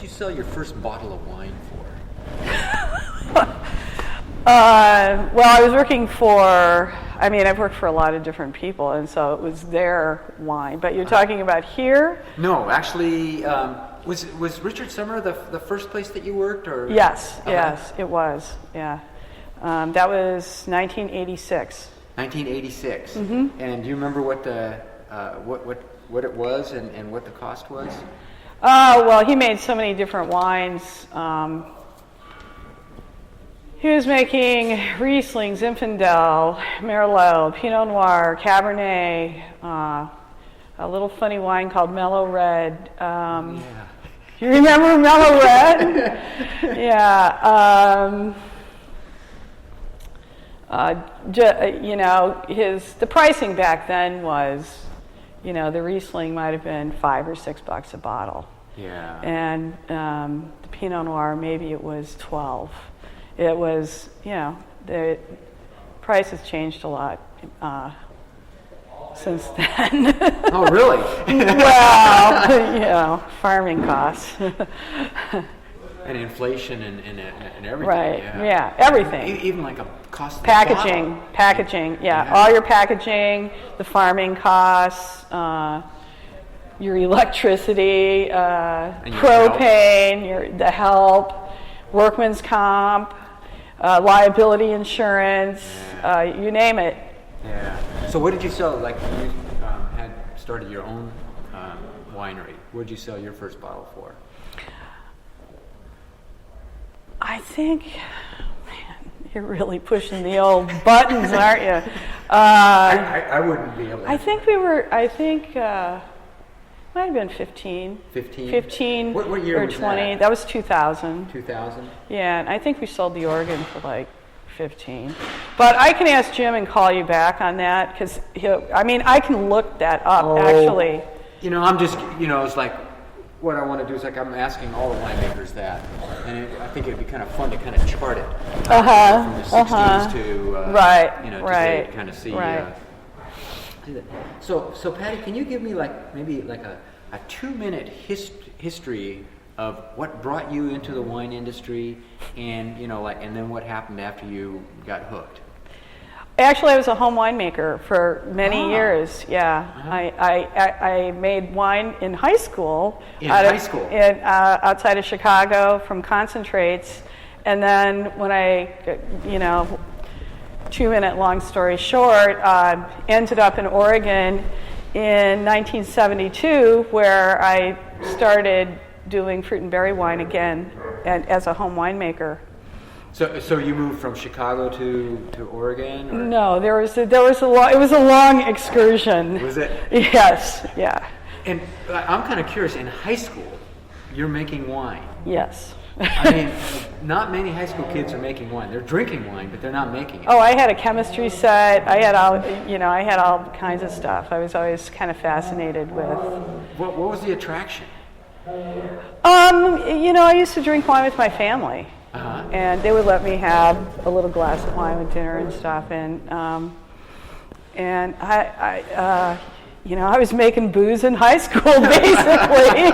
you sell your first bottle of wine for? Well, I was working for, I've worked for a lot of different people, and so it was their wine. But you're talking about here? No, actually, was Richard Summer the first place that you worked? Or? Yes, yes, it was, yeah. That was 1986. 1986. Mm-hmm. And do you remember what the what it was and what the cost was? Well, he made so many different wines. He was making Riesling, Zinfandel, Merlot, Pinot Noir, Cabernet, a little funny wine called Mellow Red. Yeah. You remember Mellow Red? Yeah. The pricing back then was, the Riesling might have been $5 or $6 a bottle. Yeah. And the Pinot Noir, maybe it was 12. It was, the price has changed a lot since then. Oh, really? Well, farming costs. And inflation and everything. Right, yeah, everything. Even like a cost of Packaging, yeah. All your packaging, the farming costs, your electricity, propane, the help, workman's comp, liability insurance, you name it. Yeah. So what did you sell? Like you had started your own winery. What did you sell your first bottle for? I think, man, you're really pushing the old buttons, aren't you? I wouldn't be able to. I think might have been 15. 15? 15 what year or was 20. That? That was 2000. 2000? Yeah, and I think we sold the Oregon for like 15. But I can ask Jim and call you back on that, because I can look that up, actually. I'm just, it's like, what I want to do is like I'm asking all the winemakers that, and I think it'd be kind of fun to kind of chart it from the 60s to today, kind of see. Right. So Patty, can you give me maybe a 2-minute history of what brought you into the wine industry, and and then what happened after you got hooked? Actually, I was a home winemaker for many years. Yeah, I made wine in high school. Outside of Chicago from concentrates, and then when I, 2-minute long story short, ended up in Oregon in 1972, where I started doing fruit and berry wine again, and as a home winemaker. So you moved from Chicago to Oregon? Or? No, it was a long excursion. Was it? Yes, yeah. And I'm kind of curious, in high school, you're making wine. Yes. Not many high school kids are making wine. They're drinking wine, but they're not making it. Oh, I had a chemistry set. I had all kinds of stuff. I was always kind of fascinated with. What was the attraction? I used to drink wine with my family. Uh-huh. And they would let me have a little glass of wine with dinner and stuff, and I was making booze in high school, basically.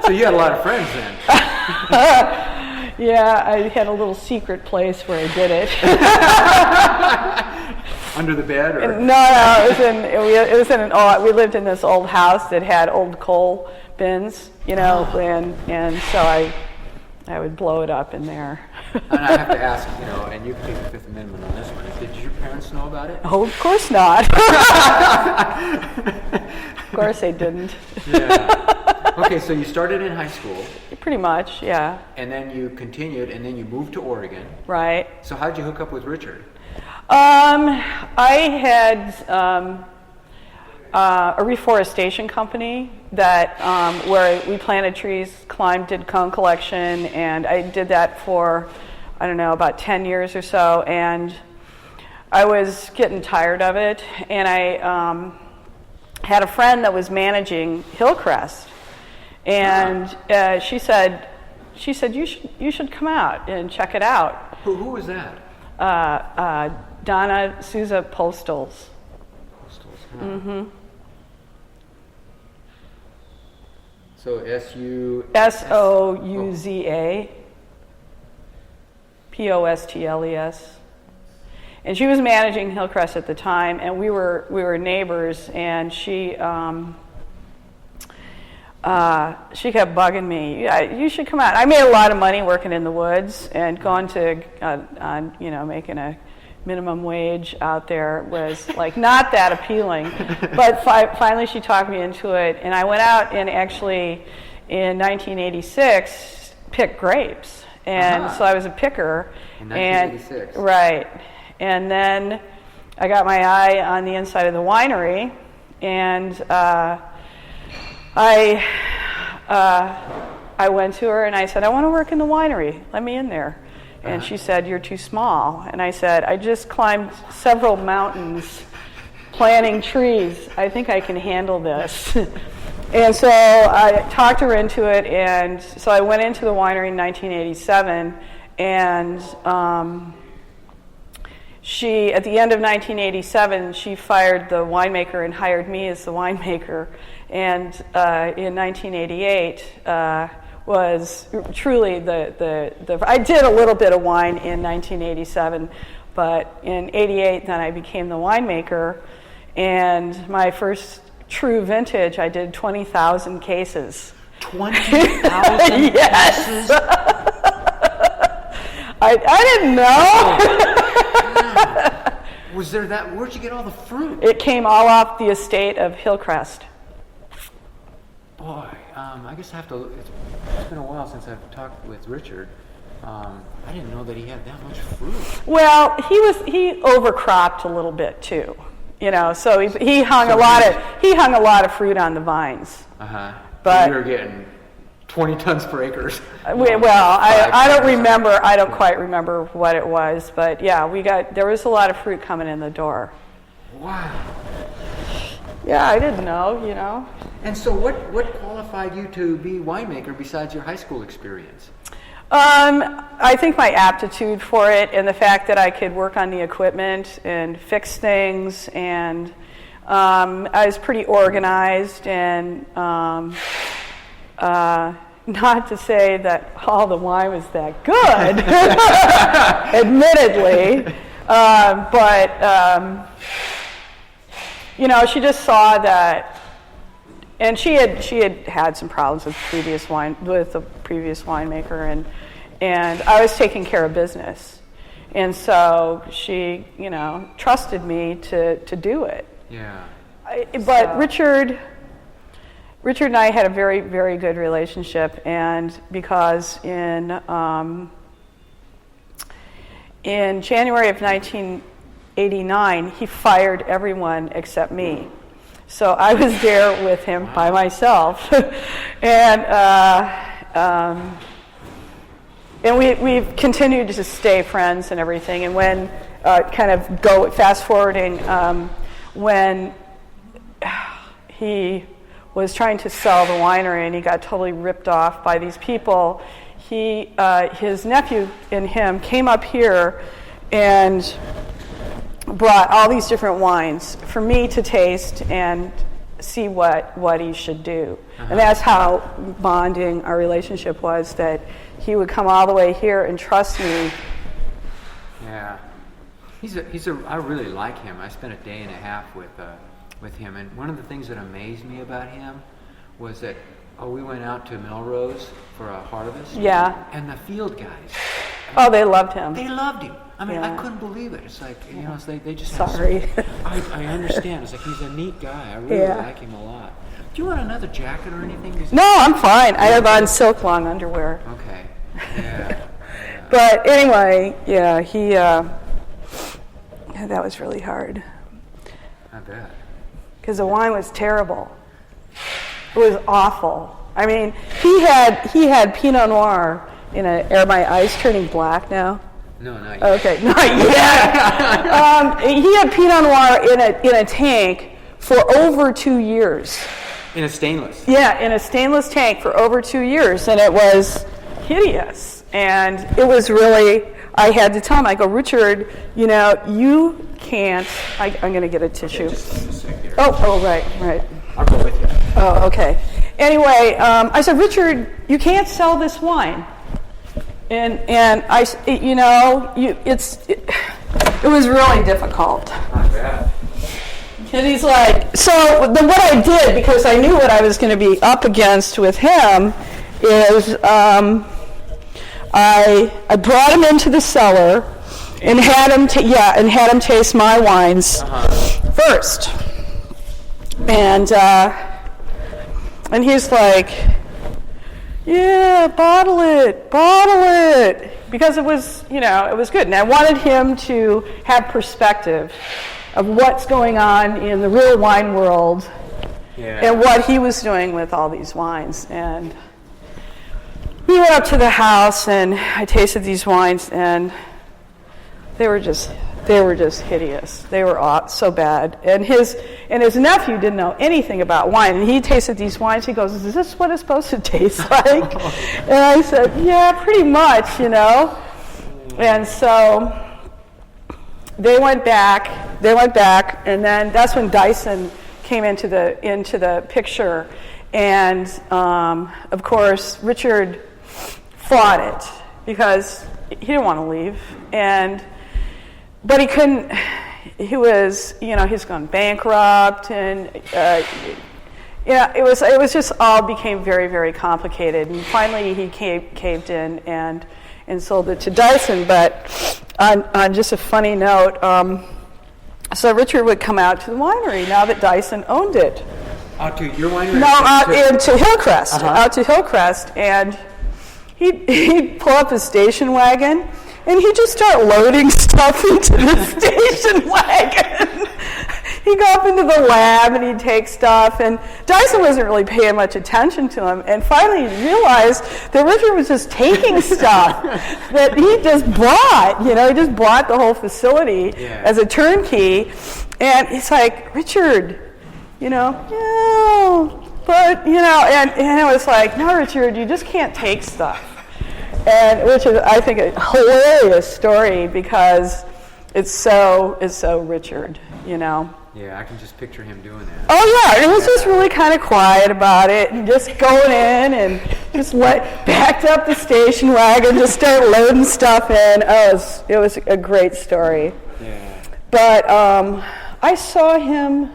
So you had a lot of friends then. Yeah, I had a little secret place where I did it. Under the bed, or? No, we lived in this old house that had old coal bins, and so I would blow it up in there. And I have to ask, and you can take the Fifth Amendment on this one. Did your parents know about it? Oh, of course not. Of course they didn't. Yeah. Okay, so you started in high school. Pretty much, yeah. And then you continued, and then you moved to Oregon. Right. So how'd you hook up with Richard? I had a reforestation company that where we planted trees, did cone collection, and I did that for, about 10 years or so, and I was getting tired of it, and I had a friend that was managing Hillcrest, and she said you should come out and check it out. Who was that? Donna Souza Postles. Huh. Mm-hmm. So Souza Postles. And she was managing Hillcrest at the time, and we were neighbors, and she kept bugging me. You should come out. I made a lot of money working in the woods, and going to making a minimum wage out there was like not that appealing. But finally, she talked me into it, and I went out and actually in 1986 picked grapes, and so I was a picker. In 1986. Right, and then I got my eye on the inside of the winery, and I went to her and I said, I want to work in the winery. Let me in there. And she said, you're too small. And I said, I just climbed several mountains planting trees. I think I can handle this. And so I talked her into it. And so I went into the winery in 1987. And at the end of 1987, she fired the winemaker and hired me as the winemaker. And in 1988 was truly the I did a little bit of wine in 1987, but in 88 then I became the winemaker, and my first true vintage I did 20,000 cases. 20,000 yes. cases? I didn't know. Was there that? Where'd you get all the fruit? It came all off the estate of Hillcrest. Boy, I guess I have to. It's been a while since I've talked with Richard. I didn't know that he had that much fruit. Well, he overcropped a little bit too, So he hung a lot of fruit on the vines. But you were getting 20 tons per acre. I don't remember. I don't quite remember what it was, but yeah, there was a lot of fruit coming in the door. Wow. Yeah, I didn't know, And so what qualified you to be winemaker besides your high school experience? I think my aptitude for it and the fact that I could work on the equipment and fix things, and I was pretty organized, and not to say that all the wine was that good, admittedly, but she just saw that, and she had some problems with the previous winemaker, and I was taking care of business, and so she trusted me to do it. Yeah. But Richard and I had a very, very good relationship, and because in January of 1989, he fired everyone except me. So I was there with him by myself, and we've continued to stay friends and everything. And when fast forwarding, when he was trying to sell the winery and he got totally ripped off by these people, his nephew and him came up here and brought all these different wines for me to taste and see what he should do. And that's how bonding our relationship was, that he would come all the way here and trust me. Yeah. I really like him. I spent a day and a half with him, and one of the things that amazed me about him was that we went out to Melrose for a harvest. Yeah. And the field guys. Oh, they loved him. They loved him. I mean, Yeah. I couldn't believe it. It's like, they just... Sorry. I understand. It's like, he's a neat guy. I really like him a lot. Do you want another jacket or anything? No, I'm fine. I have on silk long underwear. Okay. Yeah. But anyway, yeah, that was really hard. I bet. Because the wine was terrible. It was awful. I mean, he had Pinot Noir are my eyes turning black now? No, not yet. Okay, not yet. He had Pinot Noir in a tank for over 2 years. In a stainless? Yeah, in a stainless tank for over 2 years, and it was hideous. And it was really, I had to tell him, I go, Richard, you can't, I'm going to get a tissue. Yeah, just a sec here. Oh, right. I'll go with you. Oh, okay. anyway, I said, Richard, you can't sell this wine. And I, you know, it was really difficult. Not bad. And he's like, so what I did, because I knew what I was going to be up against with him, is I brought him into the cellar and had him taste my wines first. And he's like, yeah, bottle it, because it was, you know, it was good. And I wanted him to have perspective of what's going on in the real wine world and what he was doing with all these wines. And we went up to the house, and I tasted these wines, and they were just hideous. They were so bad. And his nephew didn't know anything about wine, and he tasted these wines. He goes, "Is this what it's supposed to taste like?" And I said, "Yeah, pretty much, you know." And so they went back, and then that's when Dyson came into the picture, and of course Richard fought it because he didn't want to leave, but he couldn't. He was, you know, he's gone bankrupt, and it was just all became very, very complicated, and finally he caved in and sold it to Dyson. But on just a funny note, so Richard would come out to the winery now that Dyson owned it. Out to your winery? No, to Hillcrest. Out to Hillcrest, and he'd pull up his station wagon, and he'd just start loading stuff into the station wagon. He'd go up into the lab, and he'd take stuff, and Dyson wasn't really paying much attention to him. And finally, he realized that Richard was just taking stuff that he just bought. You know, he just bought the whole facility as a turnkey. And he's like, Richard, you know, yeah, but, you know, and it was like, no, Richard, you just can't take stuff. And which is, I think, a hilarious story because it's so Richard, you know. Yeah, I can just picture him doing that. Oh yeah, it was just really kind of quiet about it, and just going in and just backed up the station wagon, just started loading stuff in. Oh, it was a great story. Yeah. But I saw him.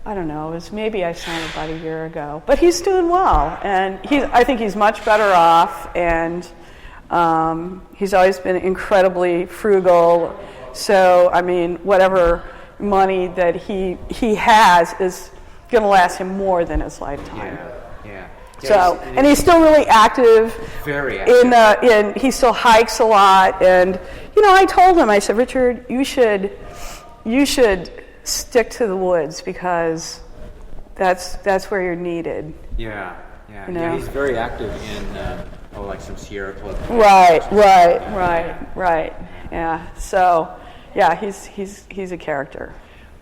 I don't know. Maybe I saw him about a year ago, but he's doing well, and I think he's much better off, and he's always been incredibly frugal. So I mean, whatever money that he has is going to last him more than his lifetime. Yeah. So, and he's still really active. Very active. He still hikes a lot, and you know, I told him, I said, Richard, you should stick to the woods because that's where you're needed. Yeah. You know? Yeah, he's very active in like some Sierra Club. Right. Yeah. So, yeah, he's a character.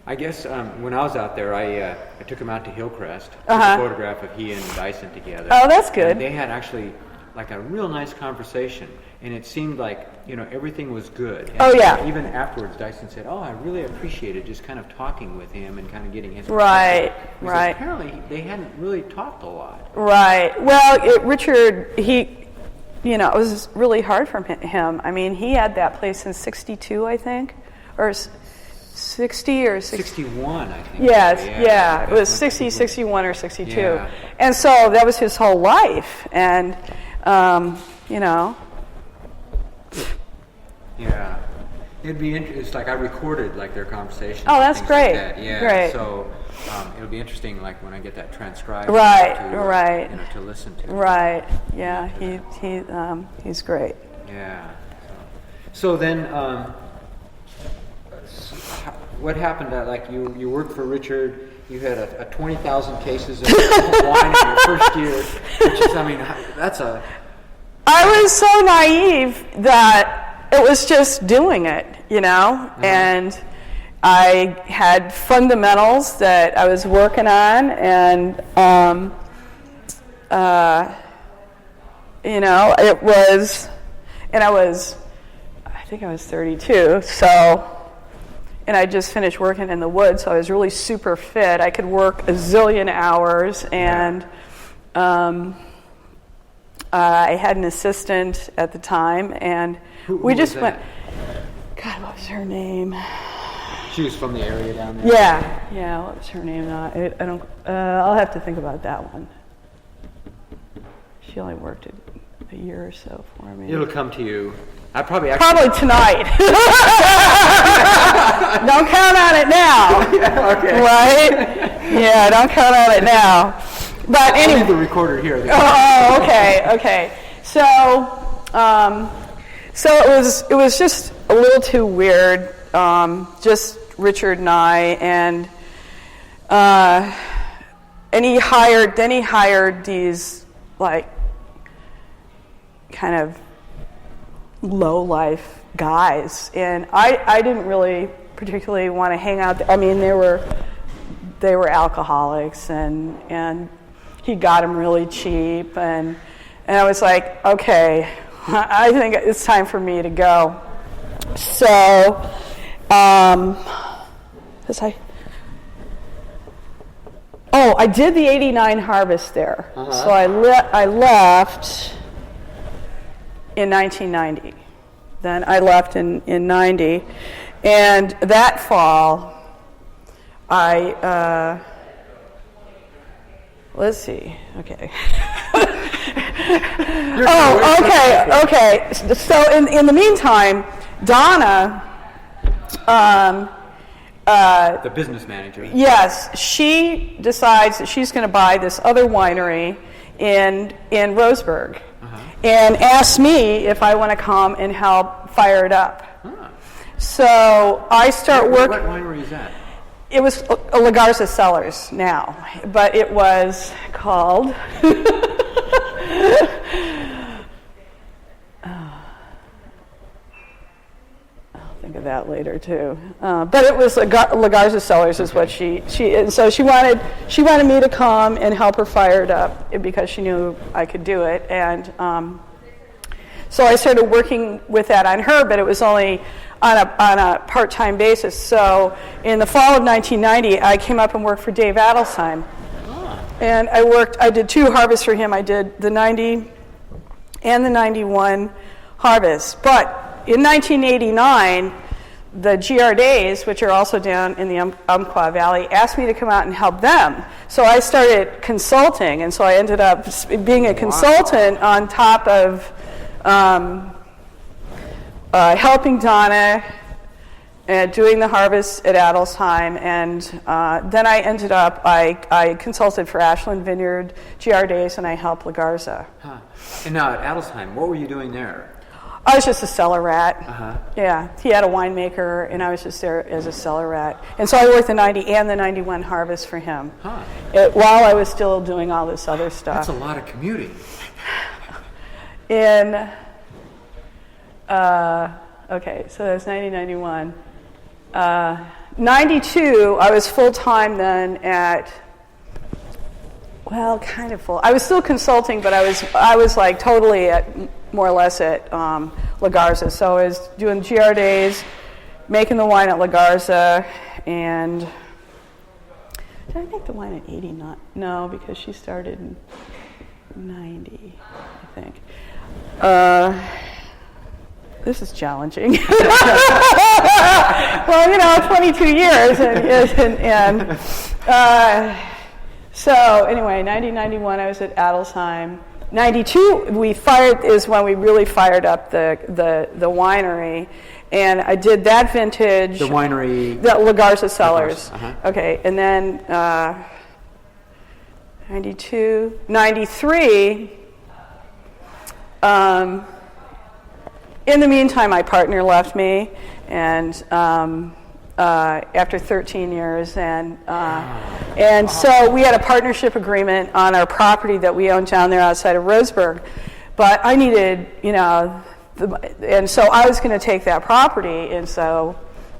I guess when I was out there, I took him out to Hillcrest, took a photograph of he and Dyson together. Oh, that's good. And they had actually like a real nice conversation, and it seemed like, you know, everything was good. And even afterwards, Dyson said, "Oh, I really appreciated just kind of talking with him and kind of getting his perspective." Because apparently they hadn't really talked a lot. Right. Well, Richard, it was really hard for him. I mean, he had that place in '62, I think, or 60 or 61, I think. Yes, it was 60, 61 or 62. Yeah. And so that was his whole life. And, you know. Yeah. It'd be interesting. It's like I recorded like their conversation. Oh, that's great. Like that. Yeah. Great. So it'll be interesting, like when I get that transcribed. Right. You know, to listen to. Right. Yeah. He's great. Yeah. So then, what happened? Like you worked for Richard. You had a 20,000 cases of wine in your first year, which is, I mean, that's a. I was so naive that it was just doing it, you know, and I had fundamentals that I was working on, and you know, it was, and I think I was 32, so. And I just finished working in the woods, so I was really super fit. I could work a zillion hours, and I had an assistant at the time, and we just went. God, what was her name? She was from the area down there. Yeah. What was her name? I don't. I'll have to think about that one. She only worked a year or so for me. It'll come to you. Probably tonight. Don't count on it now. Yeah, okay. Right? Yeah, don't count on it now. But anyway, the recorder here. Oh, okay. So it was just a little too weird. Just Richard and I, and he hired these like kind of low life guys, and I didn't really particularly want to hang out. I mean, they were alcoholics, and he got them really cheap, and I was like, okay, I think it's time for me to go. So, I did the '89 harvest there. Uh-huh. So I left in 1990. Then I left in 90, and that fall, let's see. Okay. Okay. So in the meantime, Donna, the business manager. Yes, she decides that she's going to buy this other winery in Roseburg, and asks me if I want to come and help fire it up. Huh. So I start working. What winery is that? It was Lagarza Cellars now, but it was called. I'll think of that later too. But it was Lagarza Cellars is what she and so she wanted me to come and help her fire it up because she knew I could do it, and so I started working with that on her, but it was only on a part-time basis. So in the fall of 1990, I came up and worked for Dave Adelsheim. And I did 2 harvests for him. I did the 90 and the 91 harvest. But in 1989, the Giardays, which are also down in the Umpqua Valley, asked me to come out and help them. So I started consulting, and so I ended up being a consultant on top of helping Donna doing the harvest at Adelsheim, and then I ended up, I consulted for Ashland Vineyard, Giardays, and I helped Lagarza. Huh. And now at Adelsheim, what were you doing there? I was just a cellar rat. Uh-huh. Yeah, he had a winemaker, and I was just there as a cellar rat. And so I worked the 90 and the 91 harvest for him, while I was still doing all this other stuff. That's a lot of commuting. Okay, so that's 90, 91. 92, I was full-time then at, well, kind of full. I was still consulting, but I was like totally at, more or less at Lagarza. So I was doing Giardays, making the wine at Lagarza, and did I make the wine at 89? No, because she started in 90, I think. This is challenging. Well, 22 years, and so anyway, 90, 91, I was at Adelsheim. 92, is when we really fired up the winery, and I did that vintage. The winery. The Lagarza Cellars. Uh-huh. Okay, and then 92, 93. In the meantime, my partner left me, and after 13 years, and so we had a partnership agreement on our property that we owned down there outside of Roseburg, but I needed, and so I was going to take that property, and so,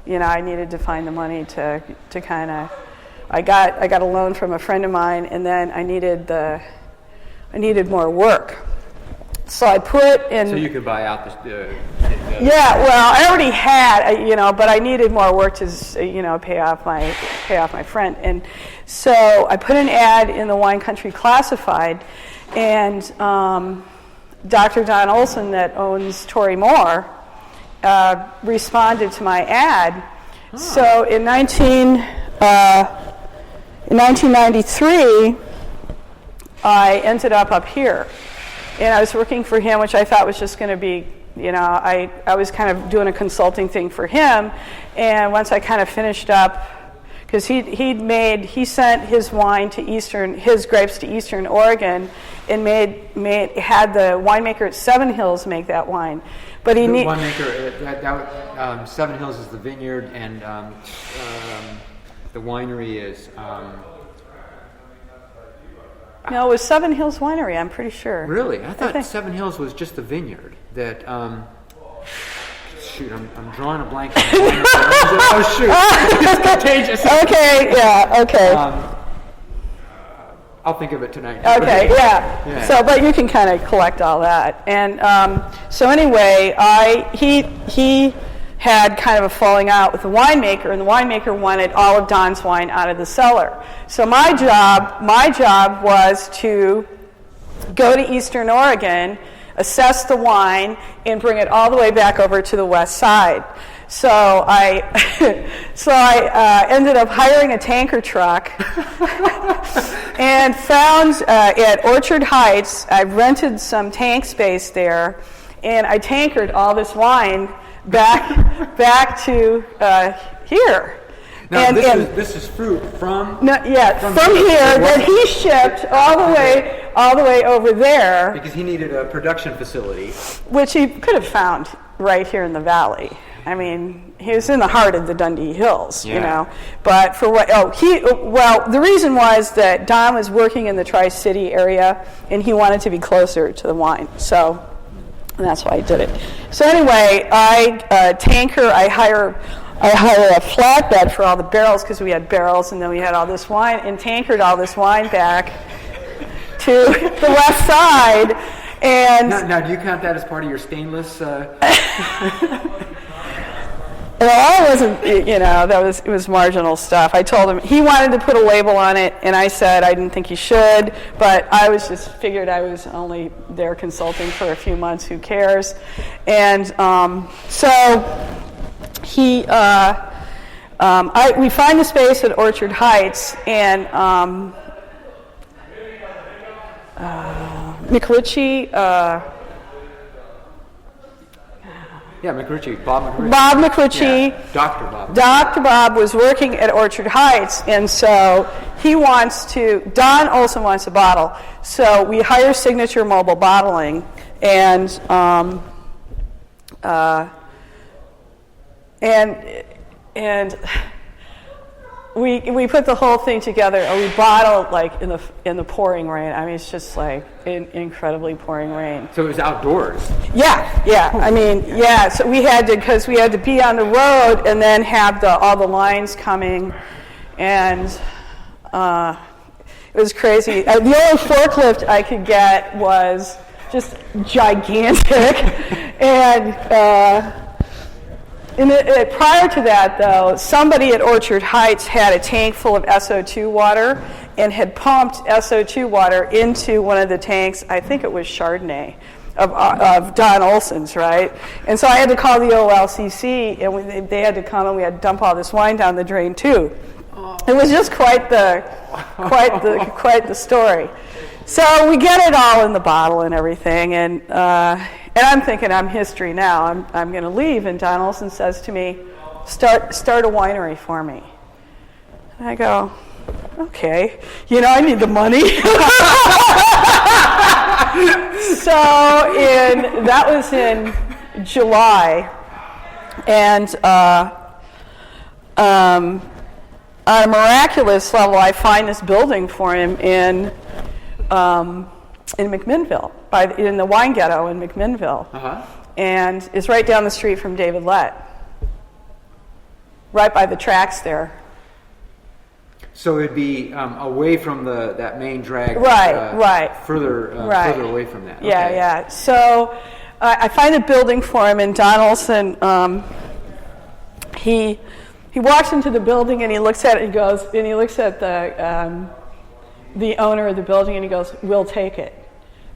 I needed to find the money to kind of, I got a loan from a friend of mine, and then I needed more work. So I put in. So you could buy out the Yeah, well, I already had, but I needed more work to, pay off my friend, and so I put an ad in the Wine Country Classified, and Dr. Don Olson, that owns Tory Moore, responded to my ad. Oh. So in 1993, I ended up here, and I was working for him, which I thought was just going to be, I was kind of doing a consulting thing for him, and once I kind of finished up, because he sent his wine to his grapes to Eastern Oregon, and had the winemaker at Seven Hills make that wine, but he winemaker Seven Hills is the vineyard, and the winery is. No, it was Seven Hills Winery, I'm pretty sure. Really? I thought Seven Hills was just the vineyard. That, shoot, I'm drawing a blank. Oh, shoot. It's contagious. Okay, yeah, okay. I'll think of it tonight. Okay, yeah. So, but you can kind of collect all that. And so anyway, he had kind of a falling out with the winemaker, and the winemaker wanted all of Don's wine out of the cellar. So my job was to go to Eastern Oregon, assess the wine, and bring it all the way back over to the west side. So I ended up hiring a tanker truck and found at Orchard Heights, I rented some tank space there, and I tankered all this wine back to here. Now, this is fruit from from here that he shipped all the way over there, because he needed a production facility, which he could have found right here in the valley. I mean, he was in the heart of the Dundee Hills, But for the reason was that Don was working in the Tri-City area, and he wanted to be closer to the wine, so. And that's why I did it. So anyway, I hire a flatbed for all the barrels, because we had barrels, and then we had all this wine, and tankered all this wine back to the west side. And now, do you count that as part of your stainless? Well, I wasn't, it was marginal stuff. I told him he wanted to put a label on it, and I said I didn't think he should, but I figured I was only there consulting for a few months. Who cares? And so we find the space at Orchard Heights, and McRitchie. Bob McRitchie. Bob McRitchie. Yeah, Dr. Bob. Dr. Bob was working at Orchard Heights, and so Don Olson wants a bottle. So we hire Signature Mobile Bottling, and we put the whole thing together, and we bottled like in the pouring rain. I mean, it's just like incredibly pouring rain. So it was outdoors. Yeah. I mean, yeah. So we had to be on the road and then have all the lines coming, and it was crazy. The only forklift I could get was just gigantic, and. Prior to that, though, somebody at Orchard Heights had a tank full of SO2 water and had pumped SO2 water into one of the tanks. I think it was Chardonnay of Don Olson's, right? And so I had to call the OLCC, and they had to come, and we had to dump all this wine down the drain too. It was just quite the story. So we get it all in the bottle and everything, and I'm thinking I'm history now. I'm going to leave, and Don Olson says to me, "Start a winery for me." And I go, "Okay, I need the money." So that was in July, and on a miraculous level, I find this building for him in McMinnville, in the wine ghetto in McMinnville, and it's right down the street from David Lett, right by the tracks there. So it'd be away from that main drag, right, further away from that. Yeah, okay. yeah. So I find a building for him in Donaldson. He walks into the building and he looks at it and he looks at the owner of the building and he goes, "We'll take it."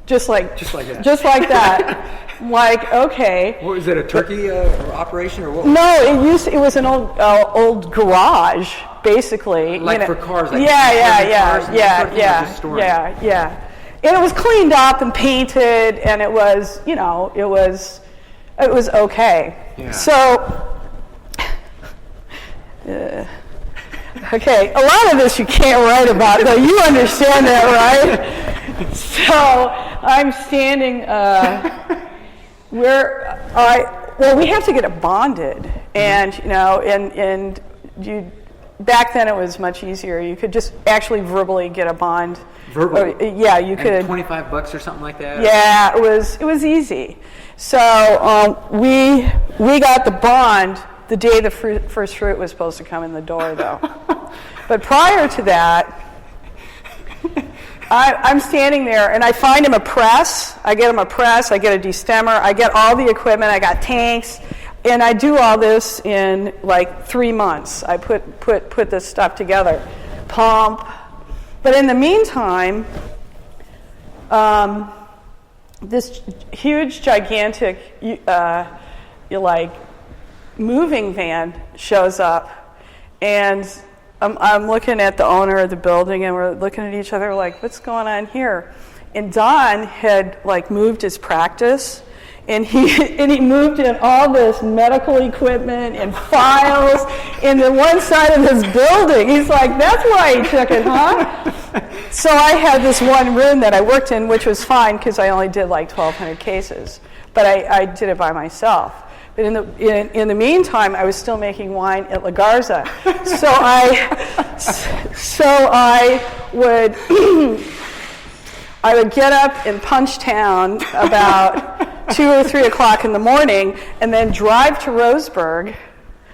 Just like that. Just like that. Like, okay. What was it, a turkey operation or what? No, it was an old garage, basically. Like for cars. Like yeah. And it was cleaned up and painted, and it was, it was okay. Yeah. So, okay, a lot of this you can't write about, though. You understand that, right? So I'm standing well, we have to get it bonded, and back then it was much easier. You could just actually verbally get a bond. Verbally? Yeah, you could. $25 or something like that? Yeah, it was easy. So we got the bond the day the first fruit was supposed to come in the door, though. But prior to that, I'm standing there, and I find him a press. I get him a press. I get a destemmer. I get all the equipment. I got tanks, and I do all this in like 3 months. I put this stuff together, pump. But in the meantime, this huge, gigantic, moving van shows up, and I'm looking at the owner of the building, and we're looking at each other like, what's going on here? And Don had moved his practice, and he moved in all this medical equipment and files into one side of this building. He's like, that's why he took it, huh? So I had this one room that I worked in, which was fine because I only did 1,200 cases, but I did it by myself. But in the meantime, I was still making wine at La Garza. So I would get up in Punchtown about 2 or 3 o'clock in the morning, and then drive to Roseburg.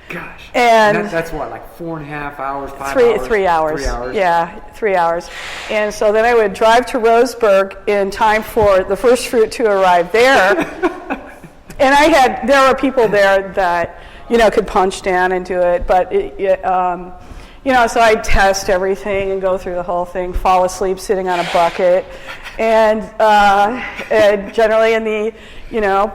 Gosh. And that's what, 4.5 hours, 5 hours? 3 hours. 3 hours. Yeah, 3 hours. And so then I would drive to Roseburg in time for the first fruit to arrive there. And there were people there that, could punch down and do it, but so I'd test everything and go through the whole thing, fall asleep sitting on a bucket, and generally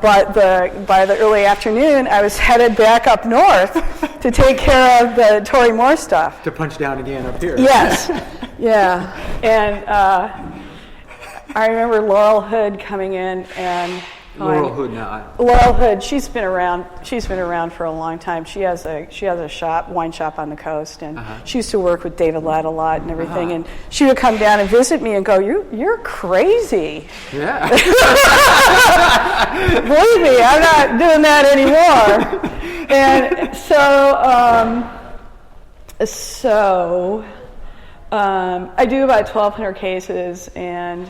by the early afternoon, I was headed back up north to take care of the Tory Moore stuff. To punch down again up here. Yes, yeah, and I remember Laurel Hood coming in and. Laurel Hood now. Laurel Hood, she's been around for a long time. She has a wine shop on the coast, and she used to work with David Ladd a lot and everything. And she would come down and visit me and go, "You're crazy." Yeah. Believe me, I'm not doing that anymore. And so I do about 1,200 cases, and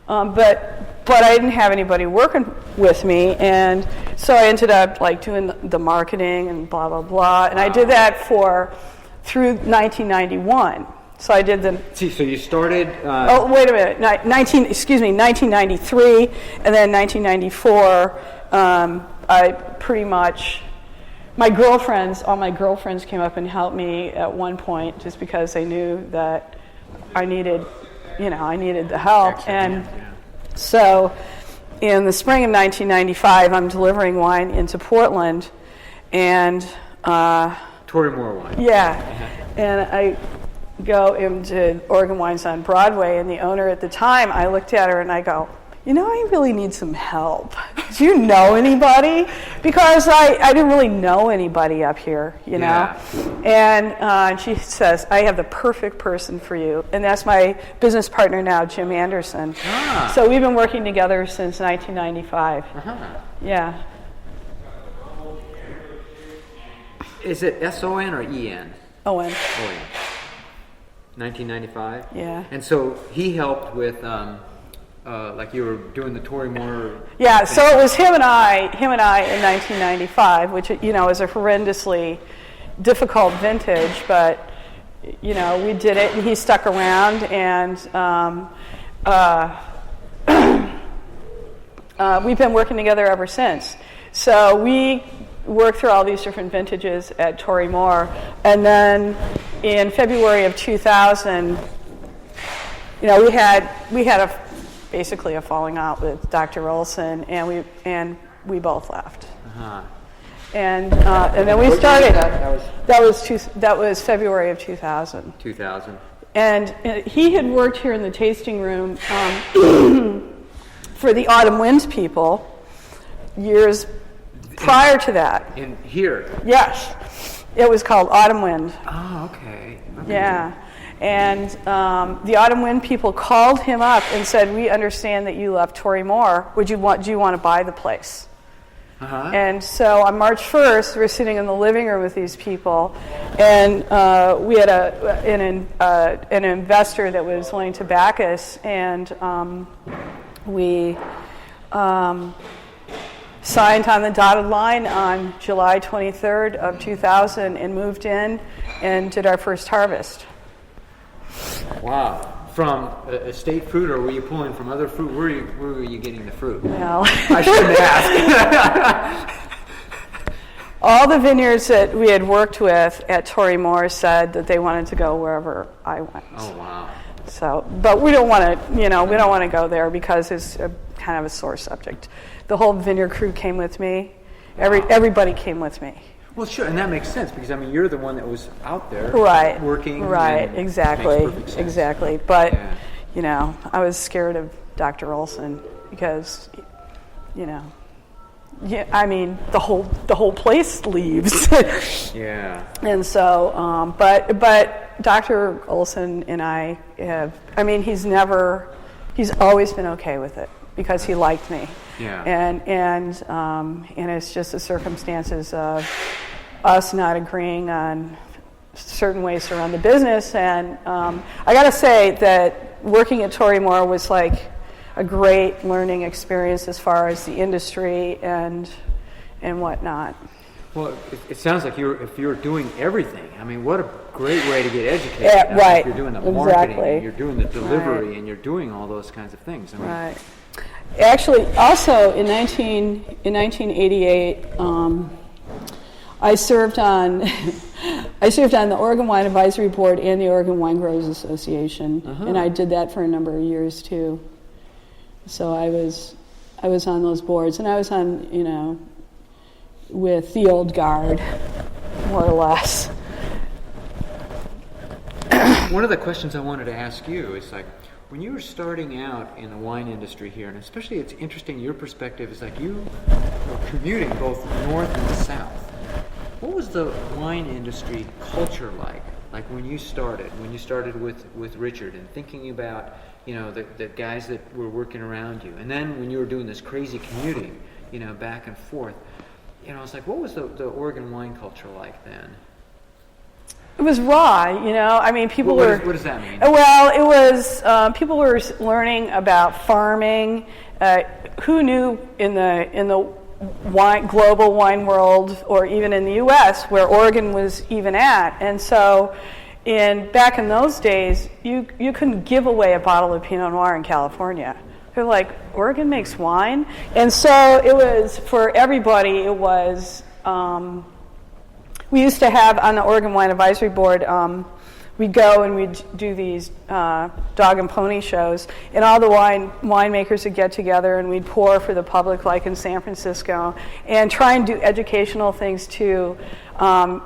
but I didn't have anybody working with me, and so I ended up doing the marketing and blah blah blah, and I did that through 1991. So I did the. See, so you started. Oh, wait a minute. 1993, and then 1994. I pretty much. All my girlfriends came up and helped me at one point, just because they knew that I needed the help. And so in the spring of 1995, I'm delivering wine into Portland, and Tory Moore wine. Yeah, and I go into Oregon Wines on Broadway, and the owner at the time, I looked at her and I go, I really need some help. Do you know anybody? Because I didn't really know anybody up here, Yeah. And she says, I have the perfect person for you. And that's my business partner now, Jim Anderson. Ah. So we've been working together since 1995. Yeah. Is it S-O-N or E-N? Owen. 1995? Yeah. And so he helped with... you were doing the Tory Moore. Yeah, so it was him and I in 1995, which is a horrendously difficult vintage, but we did it, and he stuck around, and we've been working together ever since. So we worked through all these different vintages at Tory Moore, and then in February of 2000, we had basically a falling out with Dr. Olson, and we both left. Uh-huh. And then we started. That was February of 2000. 2000. And he had worked here in the tasting room for the Autumn Winds people years prior to that. In here? Yes. It was called Autumn Wind. Oh, okay. Yeah. And the Autumn Wind people called him up and said, "We understand that you left Tory Moore. Do you want to buy the place?" Uh-huh. And so on March 1st, we're sitting in the living room with these people, and we had an investor that was willing to back us, and we signed on the dotted line on July 23rd of 2000 and moved in and did our first harvest. Wow. From estate fruit, or were you pulling from other fruit? Where were you getting the fruit? Well, I shouldn't ask. all the vineyards that we had worked with at Tory Moore said that they wanted to go wherever I went. Oh, wow. So, but we don't want to, we don't want to go there because it's kind of a sore subject. The whole vineyard crew came with me. Everybody came with me. Well, sure, and that makes sense because you're the one that was out there, right, working, right, exactly, exactly. But yeah. I was scared of Dr. Olson because, the whole place leaves. Yeah. And so, but Dr. Olson and I have. He's always been okay with it because he liked me. Yeah. And it's just the circumstances of us not agreeing on certain ways to run the business. And I got to say that working at Tory Moore was like a great learning experience as far as the industry and whatnot. Well, it sounds like if you're doing everything, what a great way to get educated. Yeah, right. If you're doing the marketing, exactly. And you're doing the delivery, right. and you're doing all those kinds of things. Right. Actually, also in 1988, I served on the Oregon Wine Advisory Board and the Oregon Wine Growers Association, and I did that for a number of years too. So I was on those boards, and I was on with the old guard, more or less. One of the questions I wanted to ask you is when you were starting out in the wine industry here, and especially it's interesting your perspective is you were commuting both north and south. What was the wine industry culture like when you started with Richard and thinking about the guys that were working around you, and then when you were doing this crazy commuting back and forth, it's what was the Oregon wine culture like then? It was raw, people were... What does that mean? Well, it was, people were learning about farming. Who knew in the global wine world, or even in the U.S., where Oregon was even at? And so, back in those days, you couldn't give away a bottle of Pinot Noir in California. They're like, Oregon makes wine? And so it was, for everybody, it was... we used to have on the Oregon Wine Advisory Board, we'd go and we'd do these dog and pony shows, and all the winemakers would get together and we'd pour for the public, like in San Francisco, and try and do educational things to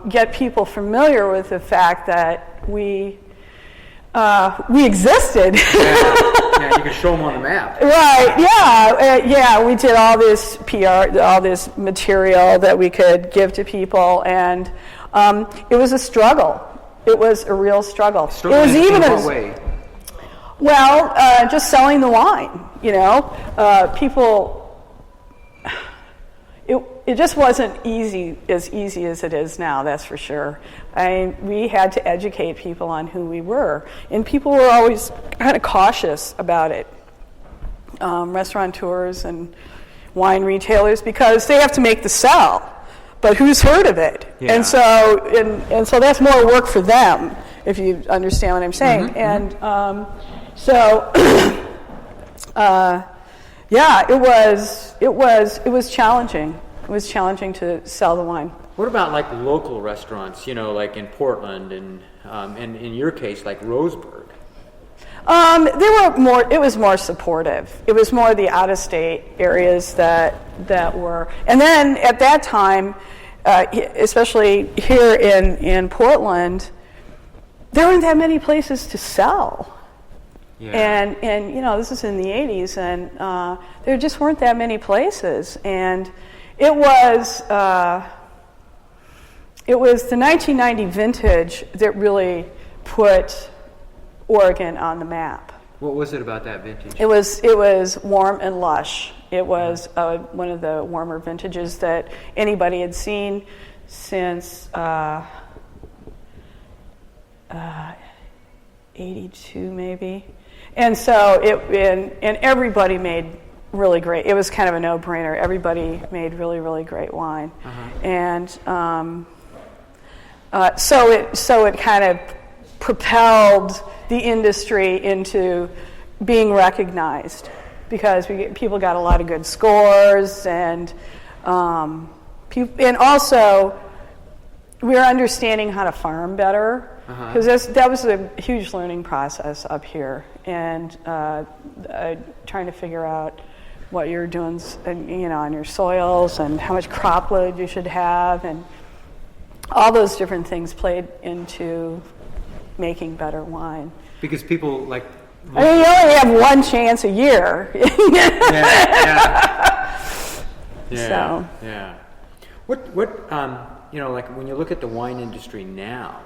get people familiar with the fact that we existed. Yeah, you could show them on the map. Right, yeah, we did all this PR, all this material that we could give to people, and it was a struggle. It was a real struggle. It was even in what way? Well, just selling the wine, people, it just wasn't as easy as it is now, that's for sure. We had to educate people on who we were, and people were always kind of cautious about it. Restaurateurs and wine retailers, because they have to make the sell, but who's heard of it? Yeah. And so that's more work for them, if you understand what I'm saying. Mm-hmm. And Yeah, it was challenging. It was challenging to sell the wine. What about like local restaurants, like in Portland and in your case, like Roseburg? It was more supportive. It was more the out-of-state areas that were, and then at that time, especially here in Portland, there weren't that many places to sell. Yeah. And this is in the 80s, and there just weren't that many places. And it was the 1990 vintage that really put Oregon on the map. What was it about that vintage? It was warm and lush. It was one of the warmer vintages that anybody had seen since 82 maybe. And so and everybody made really great. It was kind of a no-brainer. Everybody made really, really great wine. And so it kind of propelled the industry into being recognized, because people got a lot of good scores, and also we were understanding how to farm better, because that was a huge learning process up here, and trying to figure out what you're doing, on your soils, and how much crop load you should have, and all those different things played into making better wine. Because people like... you only have one chance a year. Yeah. What like when you look at the wine industry now,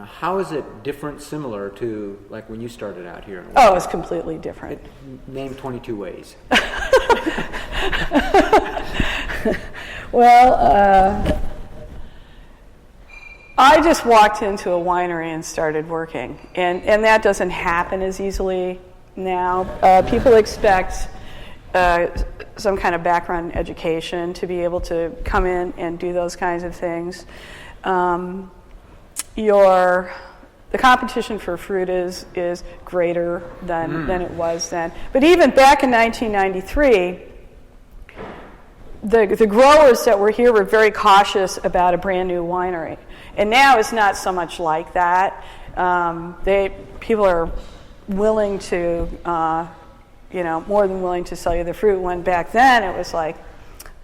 how is it different, similar to like when you started out here? Oh, it's completely different. Name 22 ways. Well, I just walked into a winery and started working, and that doesn't happen as easily now. People expect some kind of background education to be able to come in and do those kinds of things. The competition for fruit is greater than it was then. But even back in 1993, the growers that were here were very cautious about a brand new winery. And now it's not so much like that. People are willing to, more than willing to sell you the fruit. When back then it was like,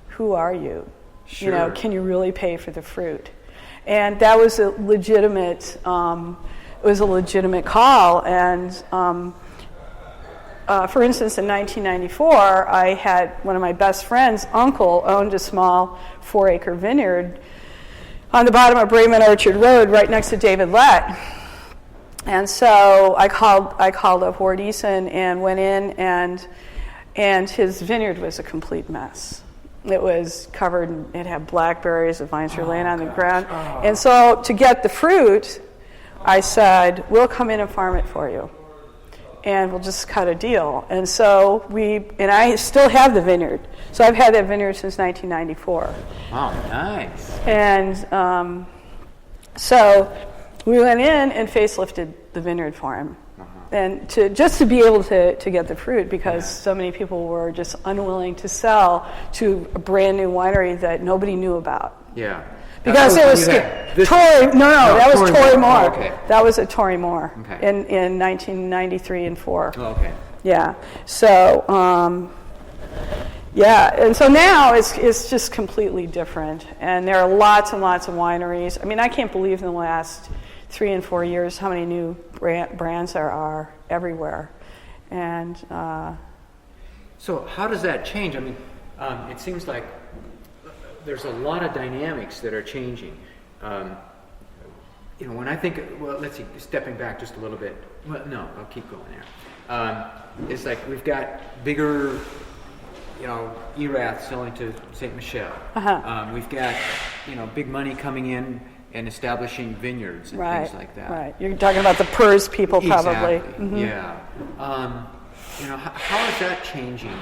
who are you? Sure. Can you really pay for the fruit? And that was a legitimate. It was a legitimate call. And for instance, in 1994, I had one of my best friends' uncle owned a small 4-acre vineyard on the bottom of Bremen Orchard Road, right next to David Lett. And so I called up Ward Eason and went in, and his vineyard was a complete mess. It was covered, it had blackberries, the vines were laying on the ground. And so to get the fruit, I said, we'll come in and farm it for you, and we'll just cut a deal. And so and I still have the vineyard. So I've had that vineyard since 1994. Oh, nice. And so we went in and facelifted the vineyard for him. And just to be able to get the fruit, because so many people were just unwilling to sell to a brand new winery that nobody knew about. Yeah. Because it was Tory. That was Tory Moore. Oh, okay. That was a Tory Moore in 1993 and 4. Oh, okay. Yeah. So and so now it's just completely different, and there are lots and lots of wineries. I mean, I can't believe in the last 3 and 4 years how many new brands there are everywhere, and so how does that change? I mean, it seems like there's a lot of dynamics that are changing. When I think, let's see, stepping back just a little bit. Well, no, I'll keep going there. It's like we've got bigger, Erath selling to St. Michel. We've got, big money coming in and establishing vineyards and things like that. Right. You're talking about the PERS people, probably. Exactly. Mm-hmm. Yeah. How is that changing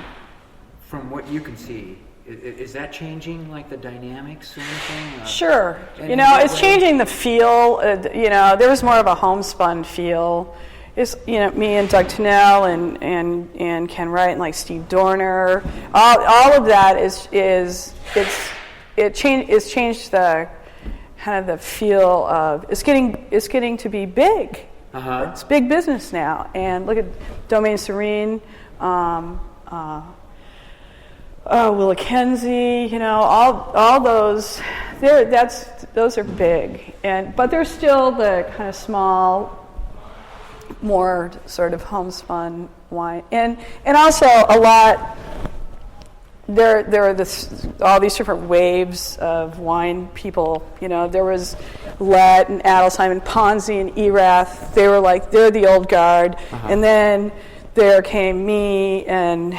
from what you can see? Is that changing, like, the dynamics or anything? Sure. It's changing the feel. There was more of a homespun feel. it's, me and Doug Tennell and Ken Wright and like Steve Dorner. All of that it's changed the kind of the feel of it's getting to be big. It's big business now. And look at Domaine Serene, Willa Kenzie, all those. Those are big, but they're still the kind of small, more sort of homespun wine, and also a lot. There are all these different waves of wine people. There was Lett and Adelsheim and Ponzi and Erath. They're the old guard, and then there came me and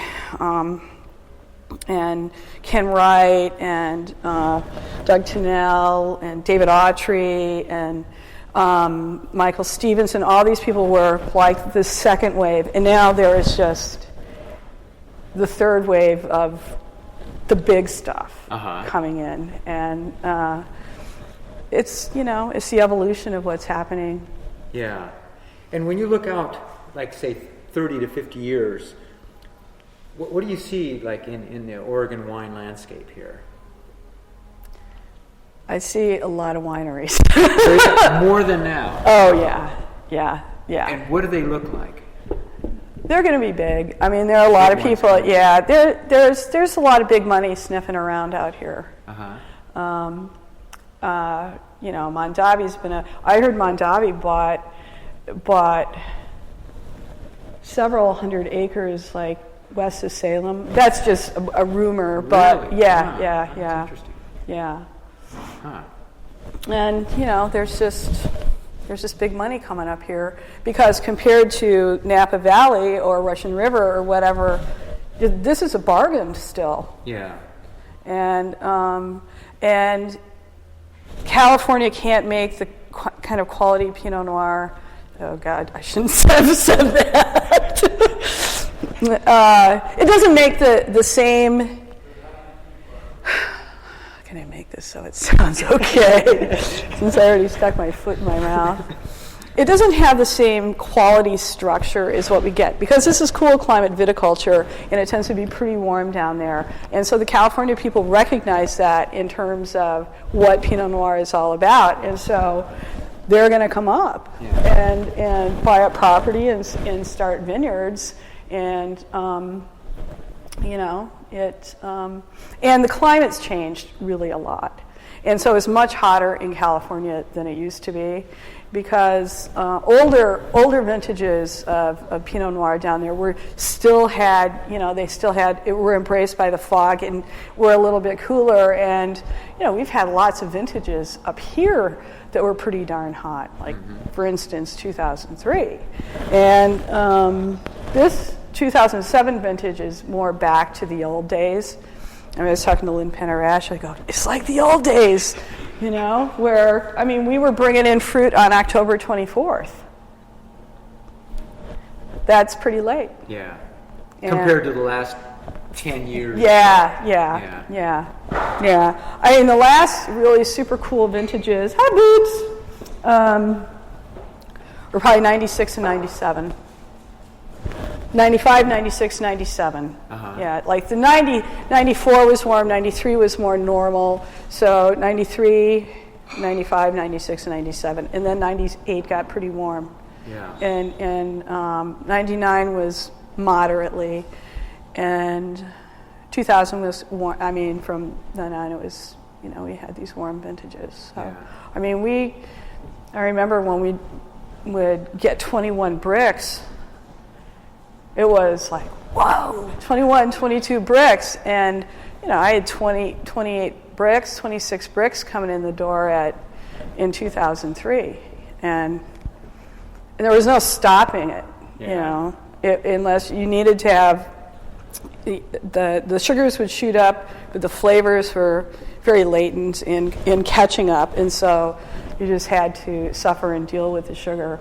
Ken Wright and Doug Tennell and David Autry and Michael Stevenson. All these people were like the second wave, and now there is just the third wave of the big stuff coming in, and it's the evolution of what's happening. Yeah, and when you look out, like say 30 to 50 years, what do you see like in the Oregon wine landscape here? I see a lot of wineries. More than now. Oh yeah. And what do they look like? They're going to be big. I mean, there are a lot of people. Yeah, there's a lot of big money sniffing around out here. Mondavi's been I heard Mondavi bought several hundred acres, like west of Salem. That's just a rumor, but really? yeah. That's interesting. Yeah. Huh. And there's just big money coming up here, because compared to Napa Valley or Russian River or whatever, this is a bargain still. Yeah. And California can't make the kind of quality Pinot Noir. Oh God, I shouldn't have said that. It doesn't make the same. How can I make this so it sounds okay? Since I already stuck my foot in my mouth. It doesn't have the same quality structure as what we get, because this is cool climate viticulture, and it tends to be pretty warm down there. And so the California people recognize that in terms of what Pinot Noir is all about. And so they're going to come up and buy up property and start vineyards. And, and the climate's changed really a lot. And so it's much hotter in California than it used to be, because older vintages of Pinot Noir down there were embraced by the fog and were a little bit cooler. And we've had lots of vintages up here that were pretty darn hot, like for instance 2003, and this 2007 vintage is more back to the old days. I was talking to Lynn Penarash. I go, it's like the old days, where, we were bringing in fruit on October 24th. That's pretty late. Yeah. Compared to the last 10 years. Yeah. The last really super cool vintages, were probably 96 and 97. 95, 96, 97. Yeah, like the 94 was warm, 93 was more normal. So 93, 95, 96, and 97. And then 98 got pretty warm. Yeah. And 99 was moderately. And 2000 was warm. From then on it was, we had these warm vintages. So, yeah. I remember when we would get 21 bricks, it was like, whoa, 21, 22 bricks. And, I had 28 bricks, 26 bricks coming in the door in 2003. And there was no stopping it, unless you needed to have, the sugars would shoot up, but the flavors were very latent in catching up. And so you just had to suffer and deal with the sugar.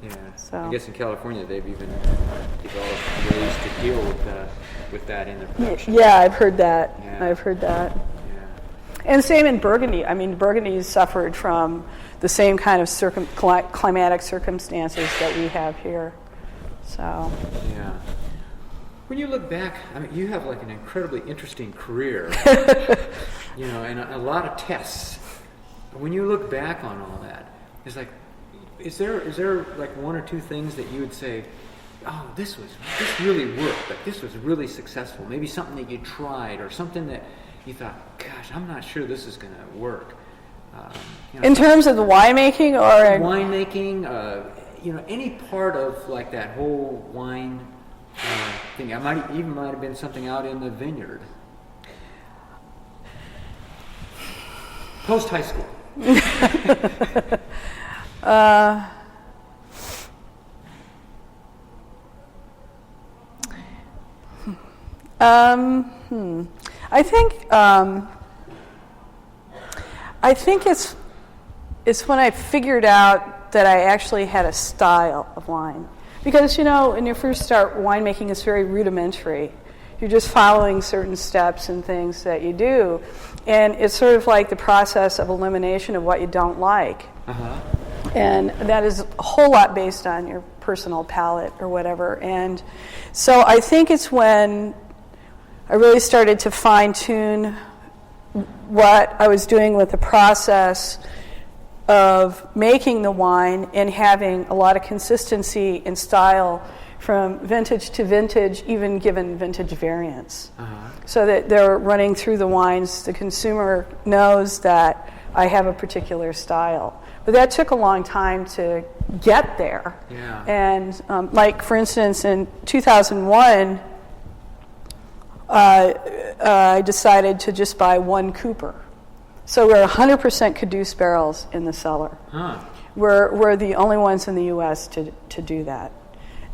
Yeah. So. I guess in California they've even developed ways to deal with that in the production. Yeah, I've heard that. Yeah. I've heard that. Yeah. And same in Burgundy. Burgundy suffered from the same kind of climatic circumstances that we have here. So. Yeah. When you look back, I mean, you have like an incredibly interesting career, and a lot of tests. When you look back on all that, it's like, is there like one or two things that you would say, oh, this really worked, like this was really successful, maybe something that you tried or something that you thought, gosh, I'm not sure this is going to work. In terms of the winemaking or? Winemaking, any part of like that whole wine thing. It might have been something out in the vineyard. Post high school. I think it's when I figured out that I actually had a style of wine. Because, when you first start winemaking, it's very rudimentary. You're just following certain steps and things that you do. And it's sort of like the process of elimination of what you don't like. Uh-huh. And that is a whole lot based on your personal palate or whatever. And so I think it's when I really started to fine-tune what I was doing with the process of making the wine and having a lot of consistency in style from vintage to vintage, even given vintage variants. Uh-huh. So that they're running through the wines, the consumer knows that I have a particular style. But that took a long time to get there. Yeah. And like, for instance, in 2001, I decided to just buy one Cooper. So we're 100% Caduce barrels in the cellar. Huh. We're the only ones in the U.S. to do that.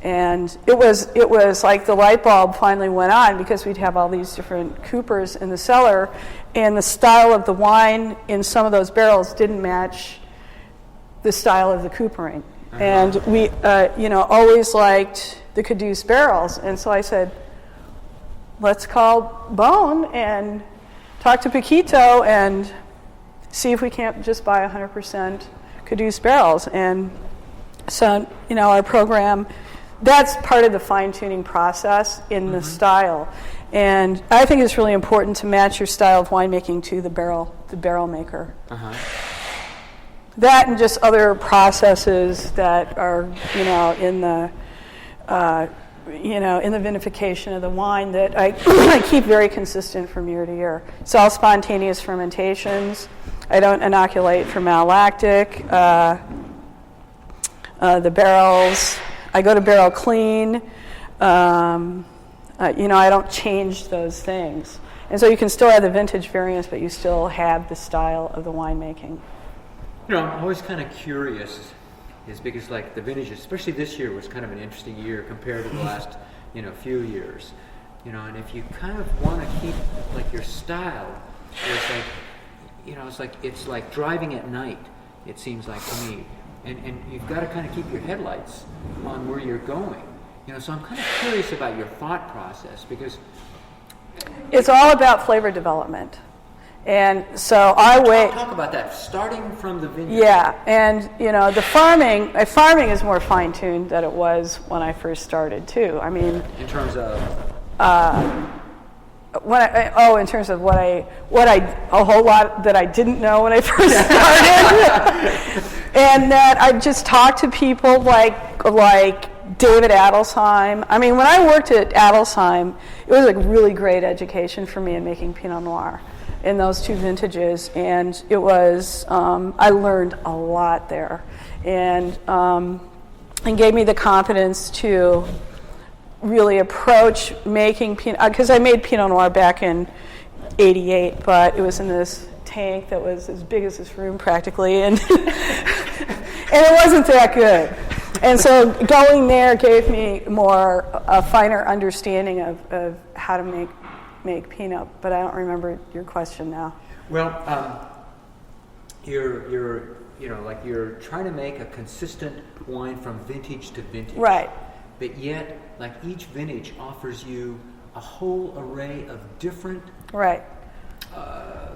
And it was like the light bulb finally went on because we'd have all these different Coopers in the cellar, and the style of the wine in some of those barrels didn't match the style of the Coopering. Uh-huh. And we, always liked the Caduce barrels. And so I said, let's call Bone and talk to Paquito and see if we can't just buy 100% Caduce barrels. And so, our program, that's part of the fine-tuning process in the style. And I think it's really important to match your style of winemaking to the barrel maker. Uh-huh. That and just other processes that are, in the vinification of the wine that I keep very consistent from year to year. It's all spontaneous fermentations. I don't inoculate for malolactic. The barrels, I go to barrel clean. I don't change those things. And so you can still have the vintage variants, but you still have the style of the winemaking. I'm always kind of curious, is because like the vintages, especially this year, was kind of an interesting year compared to the last, few years. And if you kind of want to keep like your style, it's like driving at night, it seems like to me. And you've got to kind of keep your headlights on where you're going. So I'm kind of curious about your thought process, because it's all about flavor development. And so I wait. Talk about that, starting from the vineyard. Yeah, and the farming is more fine-tuned than it was when I first started too. I mean, in terms of in terms of what I a whole lot that I didn't know when I first started, and that I just talked to people like David Adelsheim. I mean, when I worked at Adelsheim, it was a really great education for me in making Pinot Noir in those two vintages, and it was I learned a lot there, and gave me the confidence to really approach making Pinot, because I made Pinot Noir back in '88, but it was in this tank that was as big as this room practically, and it wasn't that good. And so going there gave me a finer understanding of how to make Pinot, but I don't remember your question now. Well, you're trying to make a consistent wine from vintage to vintage. Right. But yet, like each vintage offers you a whole array of different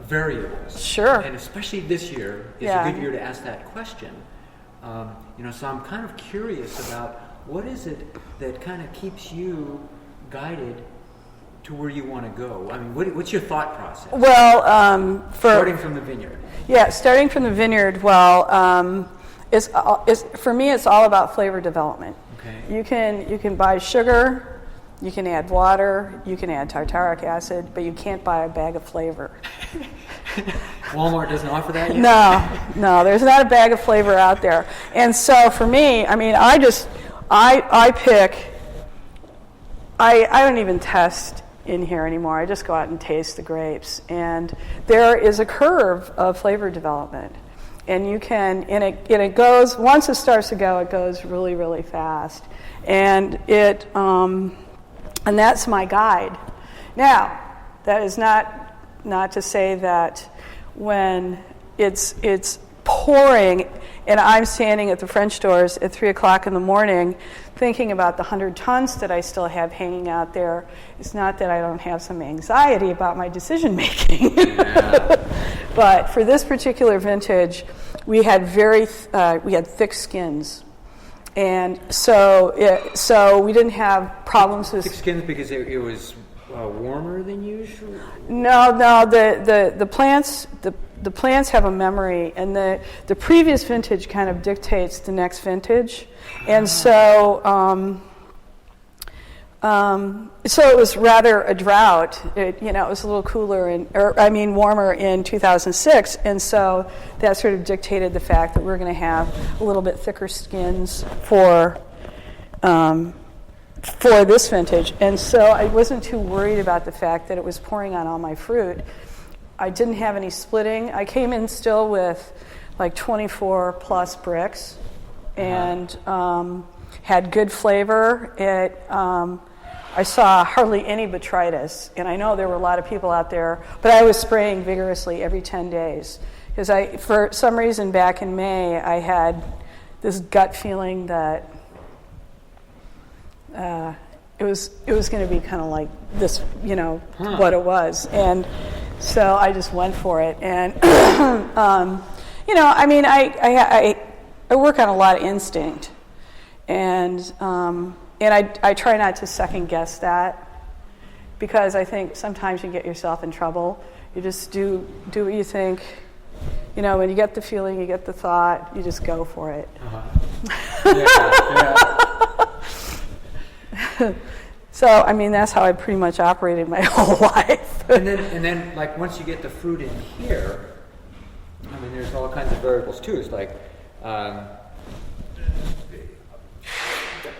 variables. Sure. And especially this year is a good year to ask that question. So I'm kind of curious about what is it that kind of keeps you guided to where you want to go? I mean, what's your thought process? Well, starting from the vineyard. Yeah, starting from the vineyard. Well, for me, it's all about flavor development. Okay. You can buy sugar, you can add water, you can add tartaric acid, but you can't buy a bag of flavor. Walmart doesn't offer that yet? No, there's not a bag of flavor out there. And so for me, I mean, I don't even test in here anymore. I just go out and taste the grapes. And there is a curve of flavor development. And it goes, once it starts to go, it goes really, really fast. And and that's my guide. Now, that is not to say that when it's pouring and I'm standing at the French doors at 3 o'clock in the morning thinking about the 100 tons that I still have hanging out there, it's not that I don't have some anxiety about my decision making. Yeah. But for this particular vintage, we had thick skins. And so we didn't have problems with... Thick skins because it was warmer than usual? No, the plants have a memory, and the previous vintage kind of dictates the next vintage, and so it was rather a drought. It was a little cooler warmer in 2006, and so that sort of dictated the fact that we're going to have a little bit thicker skins for this vintage. And so I wasn't too worried about the fact that it was pouring on all my fruit. I didn't have any splitting. I came in still with like 24 plus bricks and had good flavor. I saw hardly any botrytis, and I know there were a lot of people out there, but I was spraying vigorously every 10 days. Because for some reason back in May, I had this gut feeling that it was going to be kind of like this, what it was. And so I just went for it. And, I work on a lot of instinct. And I try not to second guess that, because I think sometimes you get yourself in trouble. You just do what you think. When you get the feeling, you get the thought, you just go for it. Yeah. So, that's how I pretty much operated my whole life. and then, like, once you get the fruit in here, there's all kinds of variables too. It's like the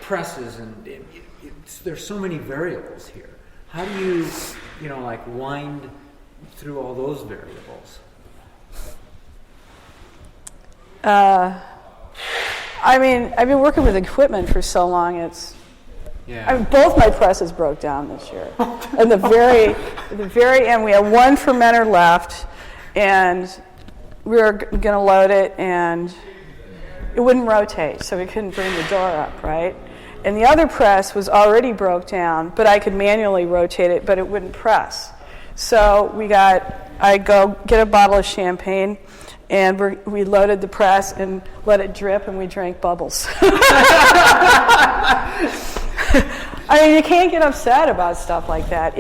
presses, and there's so many variables here. How do you, wind through all those variables? I've been working with equipment for so long. Both my presses broke down this year. At the very end, we had one fermenter left, and we were going to load it, and it wouldn't rotate, so we couldn't bring the door up, right? And the other press was already broke down, but I could manually rotate it, but it wouldn't press. So I go get a bottle of champagne, and we loaded the press and let it drip, and we drank bubbles. You can't get upset about stuff like that.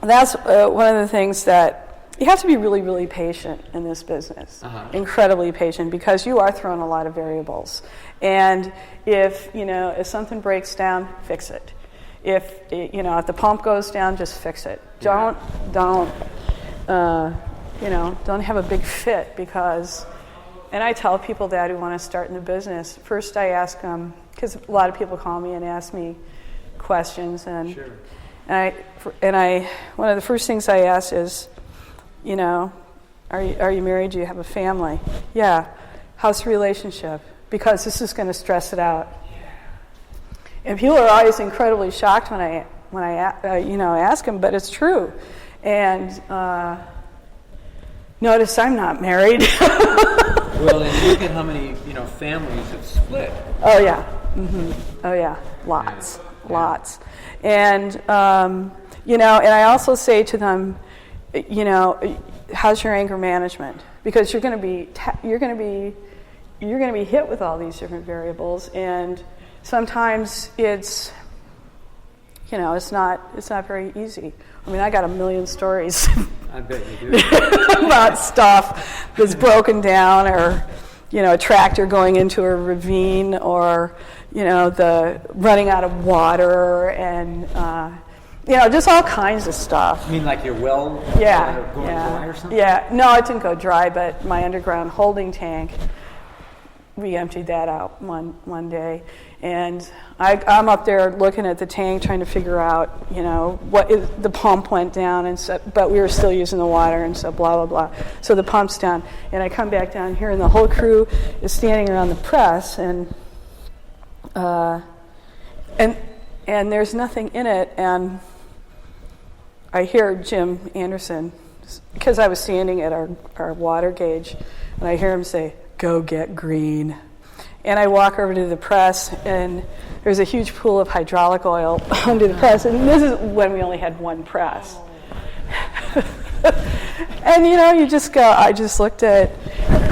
That's one of the things that you have to be really, really patient in this business. Incredibly patient, because you are throwing a lot of variables. And if something breaks down, fix it. If the pump goes down, just fix it. Don't have a big fit, because, and I tell people that who want to start in the business, first I ask them, because a lot of people call me and ask me questions, and sure. and one of the first things I ask is, are you married? Do you have a family? Yeah. How's the relationship? Because this is going to stress it out. Yeah. And people are always incredibly shocked when I ask them, but it's true. And notice I'm not married. Well, and look at how many families have split. Oh yeah. Mm-hmm. Oh yeah. Lots. And and I also say to them, how's your anger management? Because you're going to be hit with all these different variables, and sometimes it's not very easy. I mean, I got a million stories I bet you do. about stuff that's broken down, or a tractor going into a ravine, or the running out of water, and just all kinds of stuff. You mean like your well going dry or something? Yeah, no, it didn't go dry, but my underground holding tank, we emptied that out one day, and I'm up there looking at the tank, trying to figure out, the pump went down, and so, but we were still using the water, and so blah blah blah. So the pump's down, and I come back down here, and the whole crew is standing around the press, and there's nothing in it, and I hear Jim Anderson, because I was standing at our water gauge, and I hear him say, "Go get green." And I walk over to the press, and there's a huge pool of hydraulic oil under the press, and this is when we only had one press. And you just go, I just looked at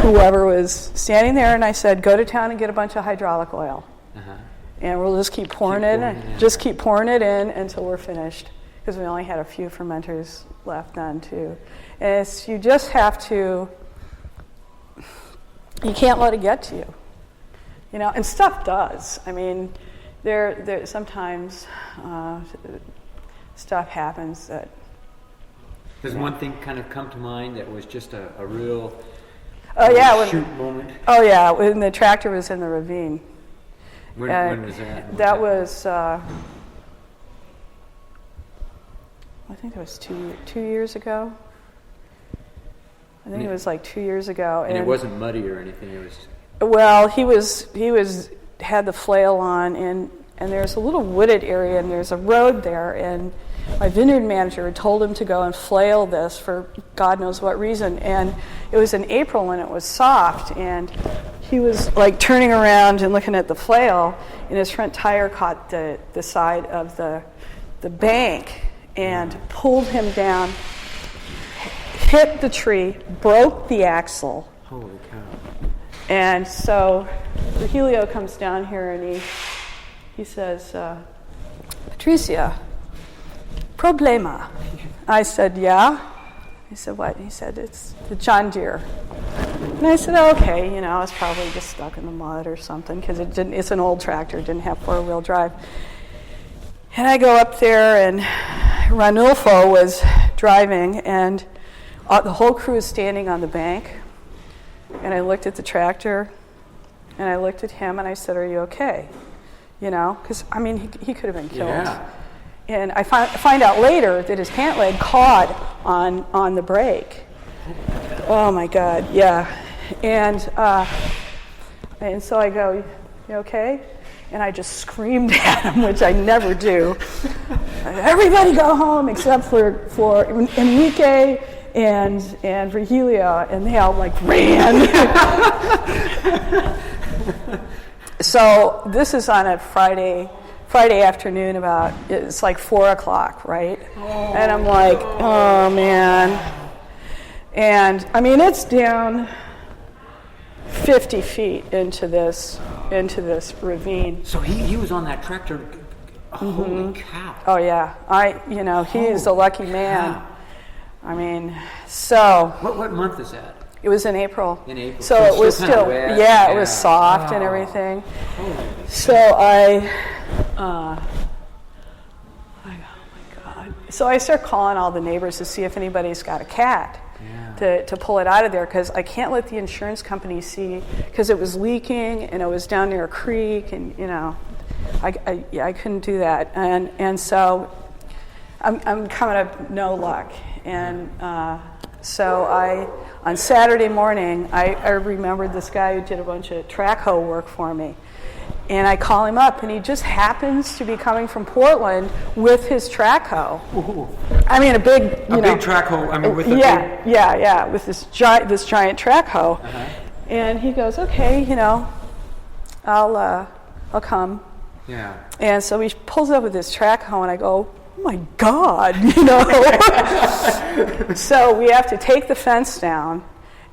whoever was standing there, and I said, "Go to town and get a bunch of hydraulic oil. And we'll just keep pouring it in until we're finished," because we only had a few fermenters left then too. And you just have to, you can't let it get to you. And stuff does. I mean, there sometimes stuff happens that. Does one thing kind of come to mind that was just a real shoot moment? Oh yeah, when the tractor was in the ravine. When was that? That was, I think it was 2 years ago. I think it was like 2 years ago. And it wasn't muddy or anything. It was. Well, he had the flail on, and there's a little wooded area, and there's a road there, and my vineyard manager had told him to go and flail this for God knows what reason, and it was in April and it was soft, and he was like turning around and looking at the flail, and his front tire caught the side of the bank and pulled him down, hit the tree, broke the axle. Holy cow. And so Virgilio comes down here, and he says, "Patricia, problema." I said, "Yeah." He said, "What?" He said, "It's the John Deere." And I said, "Okay, it's probably just stuck in the mud or something, because it's an old tractor, it didn't have 4-wheel drive." And I go up there, and Ranulfo was driving, and the whole crew is standing on the bank. And I looked at the tractor, and I looked at him, and I said, "Are you okay?" Because, I mean, he could have been killed. Yeah. And I find out later that his pant leg caught on the brake. Oh my God, yeah. And so I go, "You okay?" And I just screamed at him, which I never do. "Everybody go home except for Enrique and Virgilio," and they all like ran. So this is on a Friday afternoon, it's like 4:00, right? And I'm like, oh man. And I mean, it's down 50 feet into this ravine. So he was on that tractor. Holy cow. Oh yeah. He is a lucky man. Cow. I mean, so. What month is that? It was in April. In April. So it was still wet. Yeah, it was soft and everything. So oh my God. So I start calling all the neighbors to see if anybody's got a cat to pull it out of there, because I can't let the insurance company see, because it was leaking and it was down near a creek, and I couldn't do that, and so I'm coming up no luck, and so on Saturday morning I remembered this guy who did a bunch of track hoe work for me. And I call him up, and he just happens to be coming from Portland with his track hoe. Ooh. I mean, a big track hoe. I mean, with with this giant track hoe. Uh-huh. And he goes, "Okay, I'll come." Yeah. And so he pulls up with his track hoe, and I go, oh my God, So we have to take the fence down,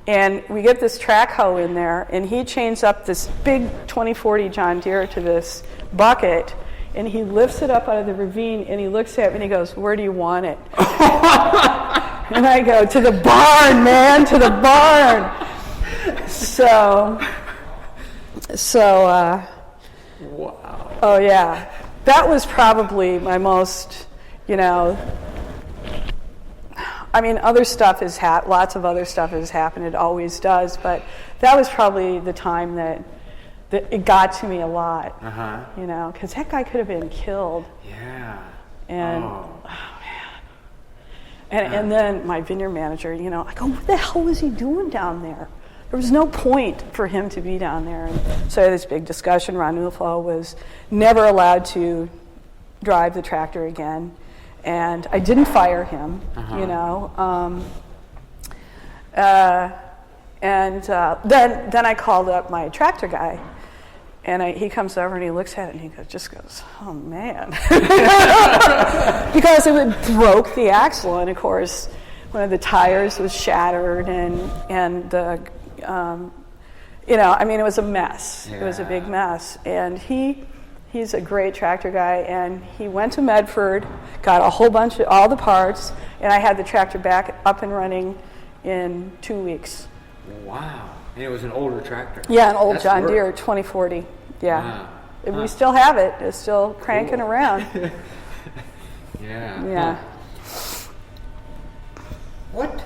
and we get this track hoe in there, and he chains up this big 2040 John Deere to this bucket, and he lifts it up out of the ravine, and he looks at me and he goes, where do you want it? And I go, to the barn, man, to the barn. Wow. Oh yeah, that was probably my most, other stuff has lots of other stuff has happened. It always does, but that was probably the time that it got to me a lot. Because that guy could have been killed. Yeah. And and then my vineyard manager, I go, what the hell was he doing down there? There was no point for him to be down there. And so I had this big discussion. Ron Ulfo was never allowed to drive the tractor again. And I didn't fire him, Then I called up my tractor guy. And he comes over and he looks at it and he goes, oh man. Because it broke the axle. And of course, one of the tires was shattered and the, it was a mess. Yeah. It was a big mess. And he's a great tractor guy, and he went to Medford, got a whole bunch of all the parts, and I had the tractor back up and running in 2 weeks. Wow. And it was an older tractor. Yeah, an old John Deere 2040. Yeah. Wow. We still have it. It's still cranking around. Yeah. Yeah. What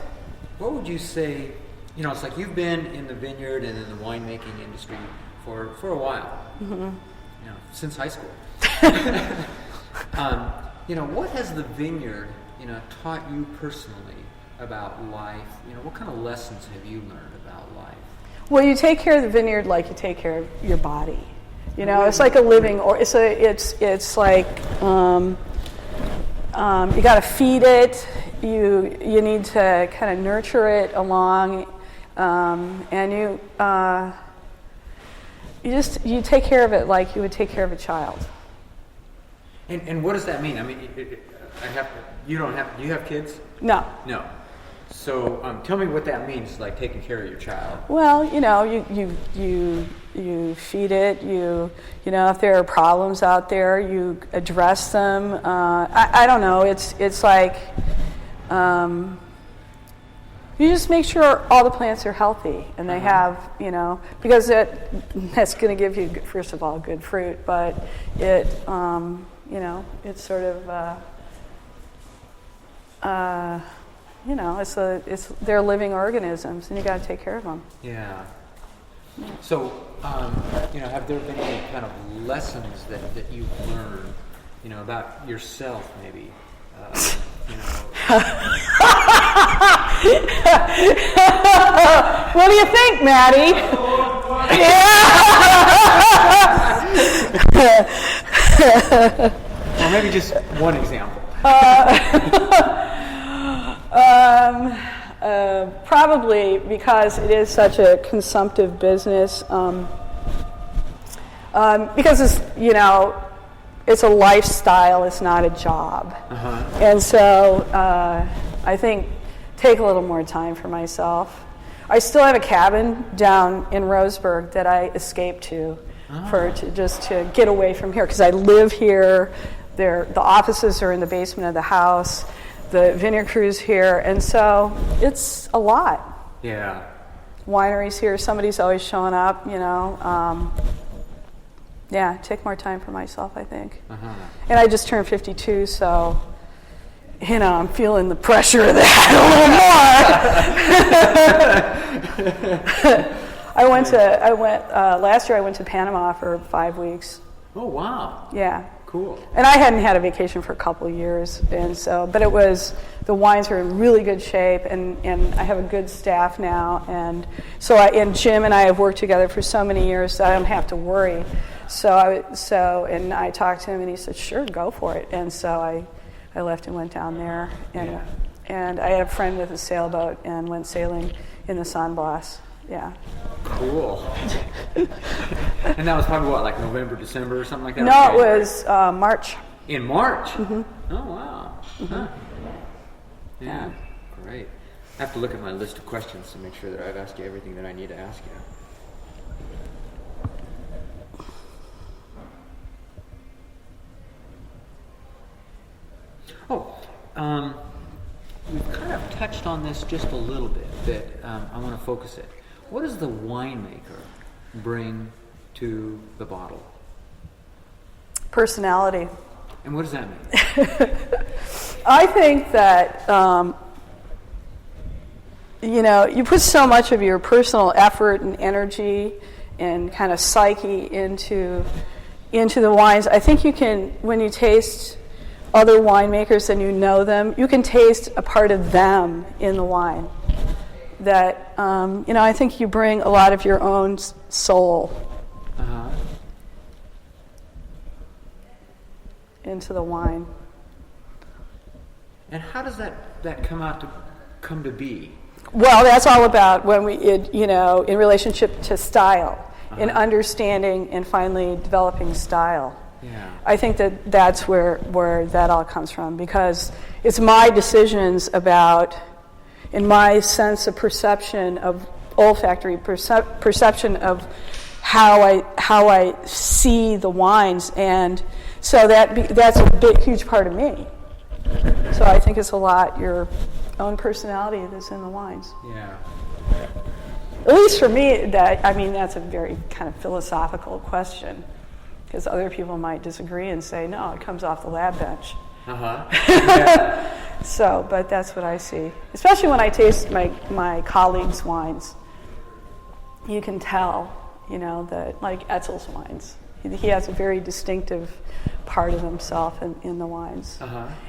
would you say, it's like you've been in the vineyard and in the winemaking industry for a while. Since high school. What has the vineyard, taught you personally about life? What kind of lessons have you learned about life? Well, you take care of the vineyard like you take care of your body. It's like a living, or it's like you got to feed it. You need to kind of nurture it along, and you take care of it like you would take care of a child. And what does that mean? I mean, do you have kids? No. No. So tell me what that means, like taking care of your child. Well, you feed it. If there are problems out there, you address them. I don't know. It's like you just make sure all the plants are healthy and they have, because that's going to give you, first of all, good fruit, but it's sort of, they're living organisms, and you got to take care of them. Yeah. So, have there been any kind of lessons that you've learned, about yourself, maybe? What do you think, Maddie? Or maybe just one example. Probably because it is such a consumptive business. Because it's a lifestyle. It's not a job. And so I think take a little more time for myself. I still have a cabin down in Roseburg that I escaped to to get away from here, because I live here. The offices are in the basement of the house. The vineyard crew's here, and so it's a lot. Yeah. Wineries here. Somebody's always showing up. Take more time for myself, I think. And I just turned 52, so I'm feeling the pressure of that a little more. Last year I went to Panama for 5 weeks. Oh, wow. Yeah. Cool. And I hadn't had a vacation for a couple of years, and so, but the wines are in really good shape, and I have a good staff now, and so and Jim and I have worked together for so many years that I don't have to worry. And I talked to him, and he said, "Sure, go for it." And so I left and went down there, and I had a friend with a sailboat and went sailing in the San Blas. Yeah. Cool. And that was probably like November, December, or something like that? No, it was March. In March? Oh, wow. Huh. Yeah, great. I have to look at my list of questions to make sure that I've asked you everything that I need to ask you. Oh, we've kind of touched on this just a little bit, but I want to focus it. What does the winemaker bring to the bottle? Personality. And what does that mean? I think that, you put so much of your personal effort and energy and kind of psyche into the wines. I think you can, when you taste other winemakers and you know them, you can taste a part of them in the wine. That, I think you bring a lot of your own soul into the wine. And how does that come to be? Well, that's all about when in relationship to style, in understanding and finally developing style. Yeah. I think that's where that all comes from, because it's my decisions about, in my sense of perception of olfactory perception of how I see the wines, and so that's a huge part of me. So I think it's a lot your own personality that's in the wines. Yeah. At least for me, that's a very kind of philosophical question, because other people might disagree and say, no, it comes off the lab bench. Yeah. So, but that's what I see. Especially when I taste my colleagues' wines. You can tell, that, like Etzel's wines. He has a very distinctive part of himself in the wines.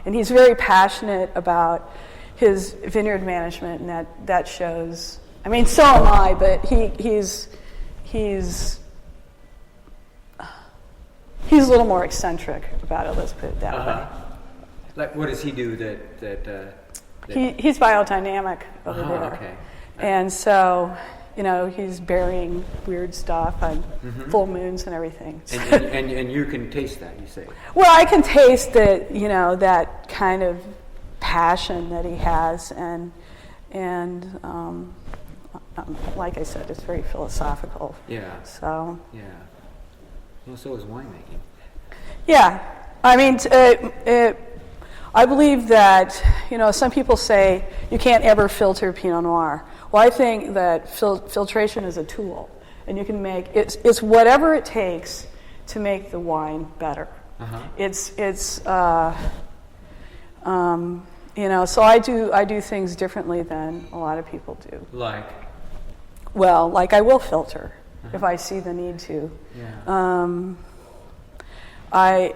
And he's very passionate about his vineyard management, and that shows. I mean, so am I, but he's a little more eccentric about it, let's put it that way. Like, what does he do that He's biodynamic over there. Okay. And so, he's burying weird stuff on full moons and everything. And you can taste that, you say? Well, I can taste that, that kind of passion that he has, and like I said, it's very philosophical. Yeah. So. Yeah. Well, so is winemaking. Yeah. I mean, I believe that, some people say you can't ever filter Pinot Noir. Well, I think that filtration is a tool, and you can make it's whatever it takes to make the wine better. So I do things differently than a lot of people do. Like? Well, like I will filter if I see the need to. Yeah. I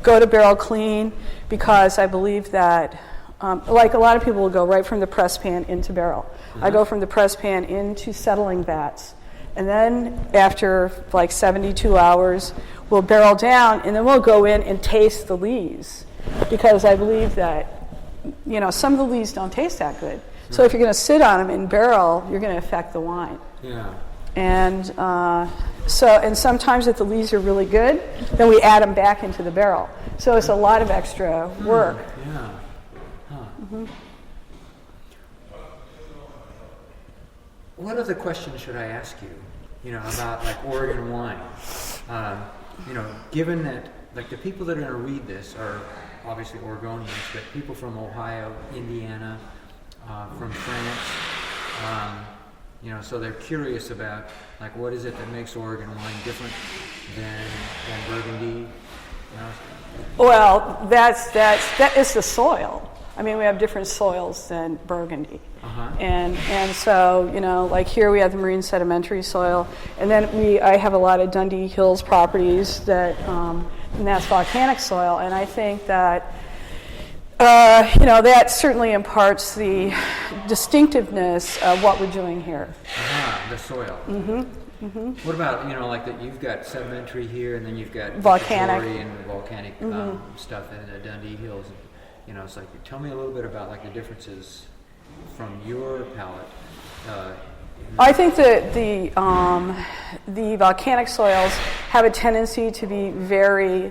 go to barrel clean because I believe that, like a lot of people will go right from the press pan into barrel. I go from the press pan into settling vats. And then after like 72 hours, we'll barrel down, and then we'll go in and taste the lees. Because I believe that, some of the lees don't taste that good. So if you're going to sit on them in barrel, you're going to affect the wine. Yeah. And and sometimes if the lees are really good, then we add them back into the barrel. So it's a lot of extra work. Yeah. Huh. What other questions should I ask you? About like Oregon wine. Given that like the people that are going to read this are obviously Oregonians, but people from Ohio, Indiana, from France. So they're curious about like what is it that makes Oregon wine different than Burgundy. Well, that is the soil. I mean, we have different soils than Burgundy. And so, like here we have the marine sedimentary soil, and then I have a lot of Dundee Hills properties and that's volcanic soil, and I think that that certainly imparts the distinctiveness of what we're doing here. The soil. What about, like that you've got sedimentary here, and then you've got volcanic and volcanic stuff in the Dundee Hills. It's like, tell me a little bit about like the differences from your palate. I think that the volcanic soils have a tendency to be very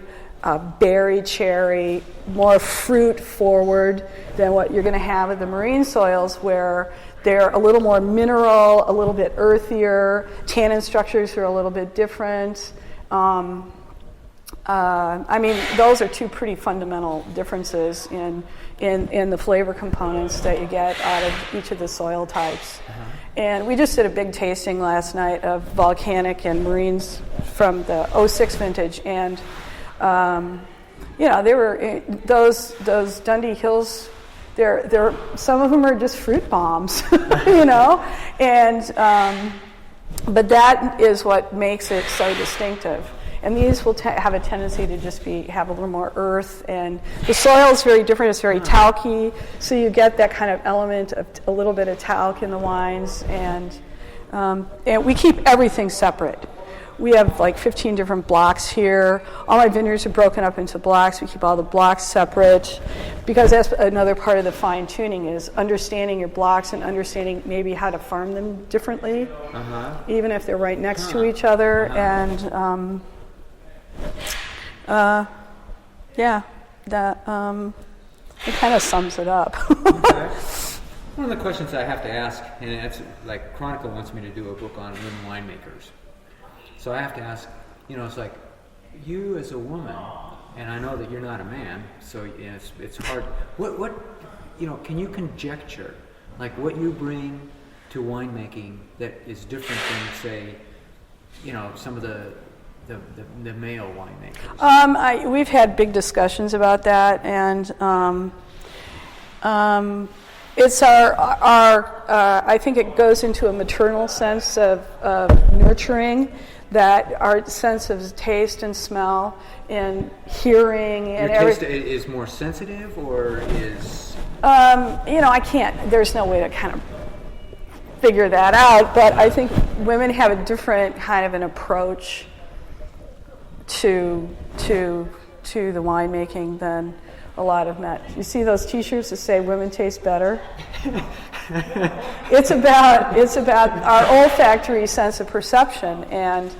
berry, cherry, more fruit forward than what you're going to have with the marine soils, where they're a little more mineral, a little bit earthier. Tannin structures are a little bit different. I mean, those are two pretty fundamental differences in the flavor components that you get out of each of the soil types. And we just did a big tasting last night of volcanic and marines from the '06 vintage, and they were those Dundee Hills. They're some of them are just fruit bombs, and but that is what makes it so distinctive. And these will have a tendency to just have a little more earth, and the soil is very different. It's very talky, so you get that kind of element of a little bit of talc in the wines, and we keep everything separate. We have like 15 different blocks here. All my vineyards are broken up into blocks. We keep all the blocks separate, because that's another part of the fine tuning, is understanding your blocks and understanding maybe how to farm them differently, even if they're right next to each other. And it kind of sums it up. Okay. One of the questions I have to ask, and it's like Chronicle wants me to do a book on women winemakers. So I have to ask, it's like, you as a woman, and I know that you're not a man, so it's hard. What can you conjecture, like what you bring to winemaking that is different than, say, some of the male winemakers? We've had big discussions about that, and it's our I think it goes into a maternal sense of nurturing, that our sense of taste and smell and hearing and everything. Your taste is more sensitive, or is? I can't. There's no way to kind of figure that out. But I think women have a different kind of an approach to the winemaking than a lot of men. You see those T-shirts that say "Women taste better." It's about our olfactory sense of perception, and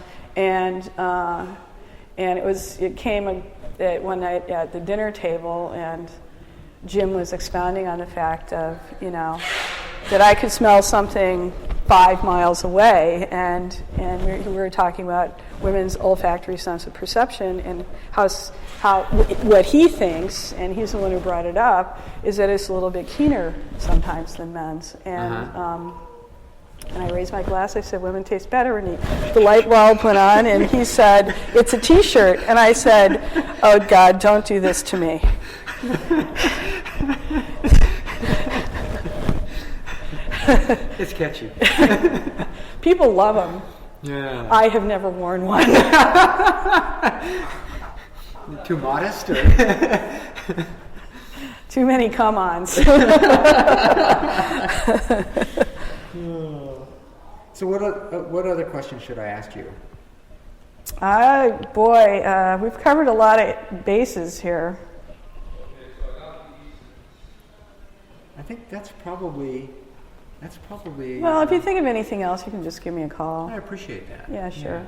it came one night at the dinner table, and Jim was expounding on the fact of that I could smell something 5 miles away, and we were talking about women's olfactory sense of perception, and how what he thinks, and he's the one who brought it up, is that it's a little bit keener sometimes than men's. And and I raised my glass. I said, "Women taste better." And the light bulb went on, and he said, "It's a T-shirt." And I said, "Oh God, don't do this to me." It's catchy. People love them. Yeah. I have never worn one. Too modest, or? Too many come-ons. So what other questions should I ask you? We've covered a lot of bases here. I think that's probably. Well, if you think of anything else, you can just give me a call. I appreciate that. Yeah, sure.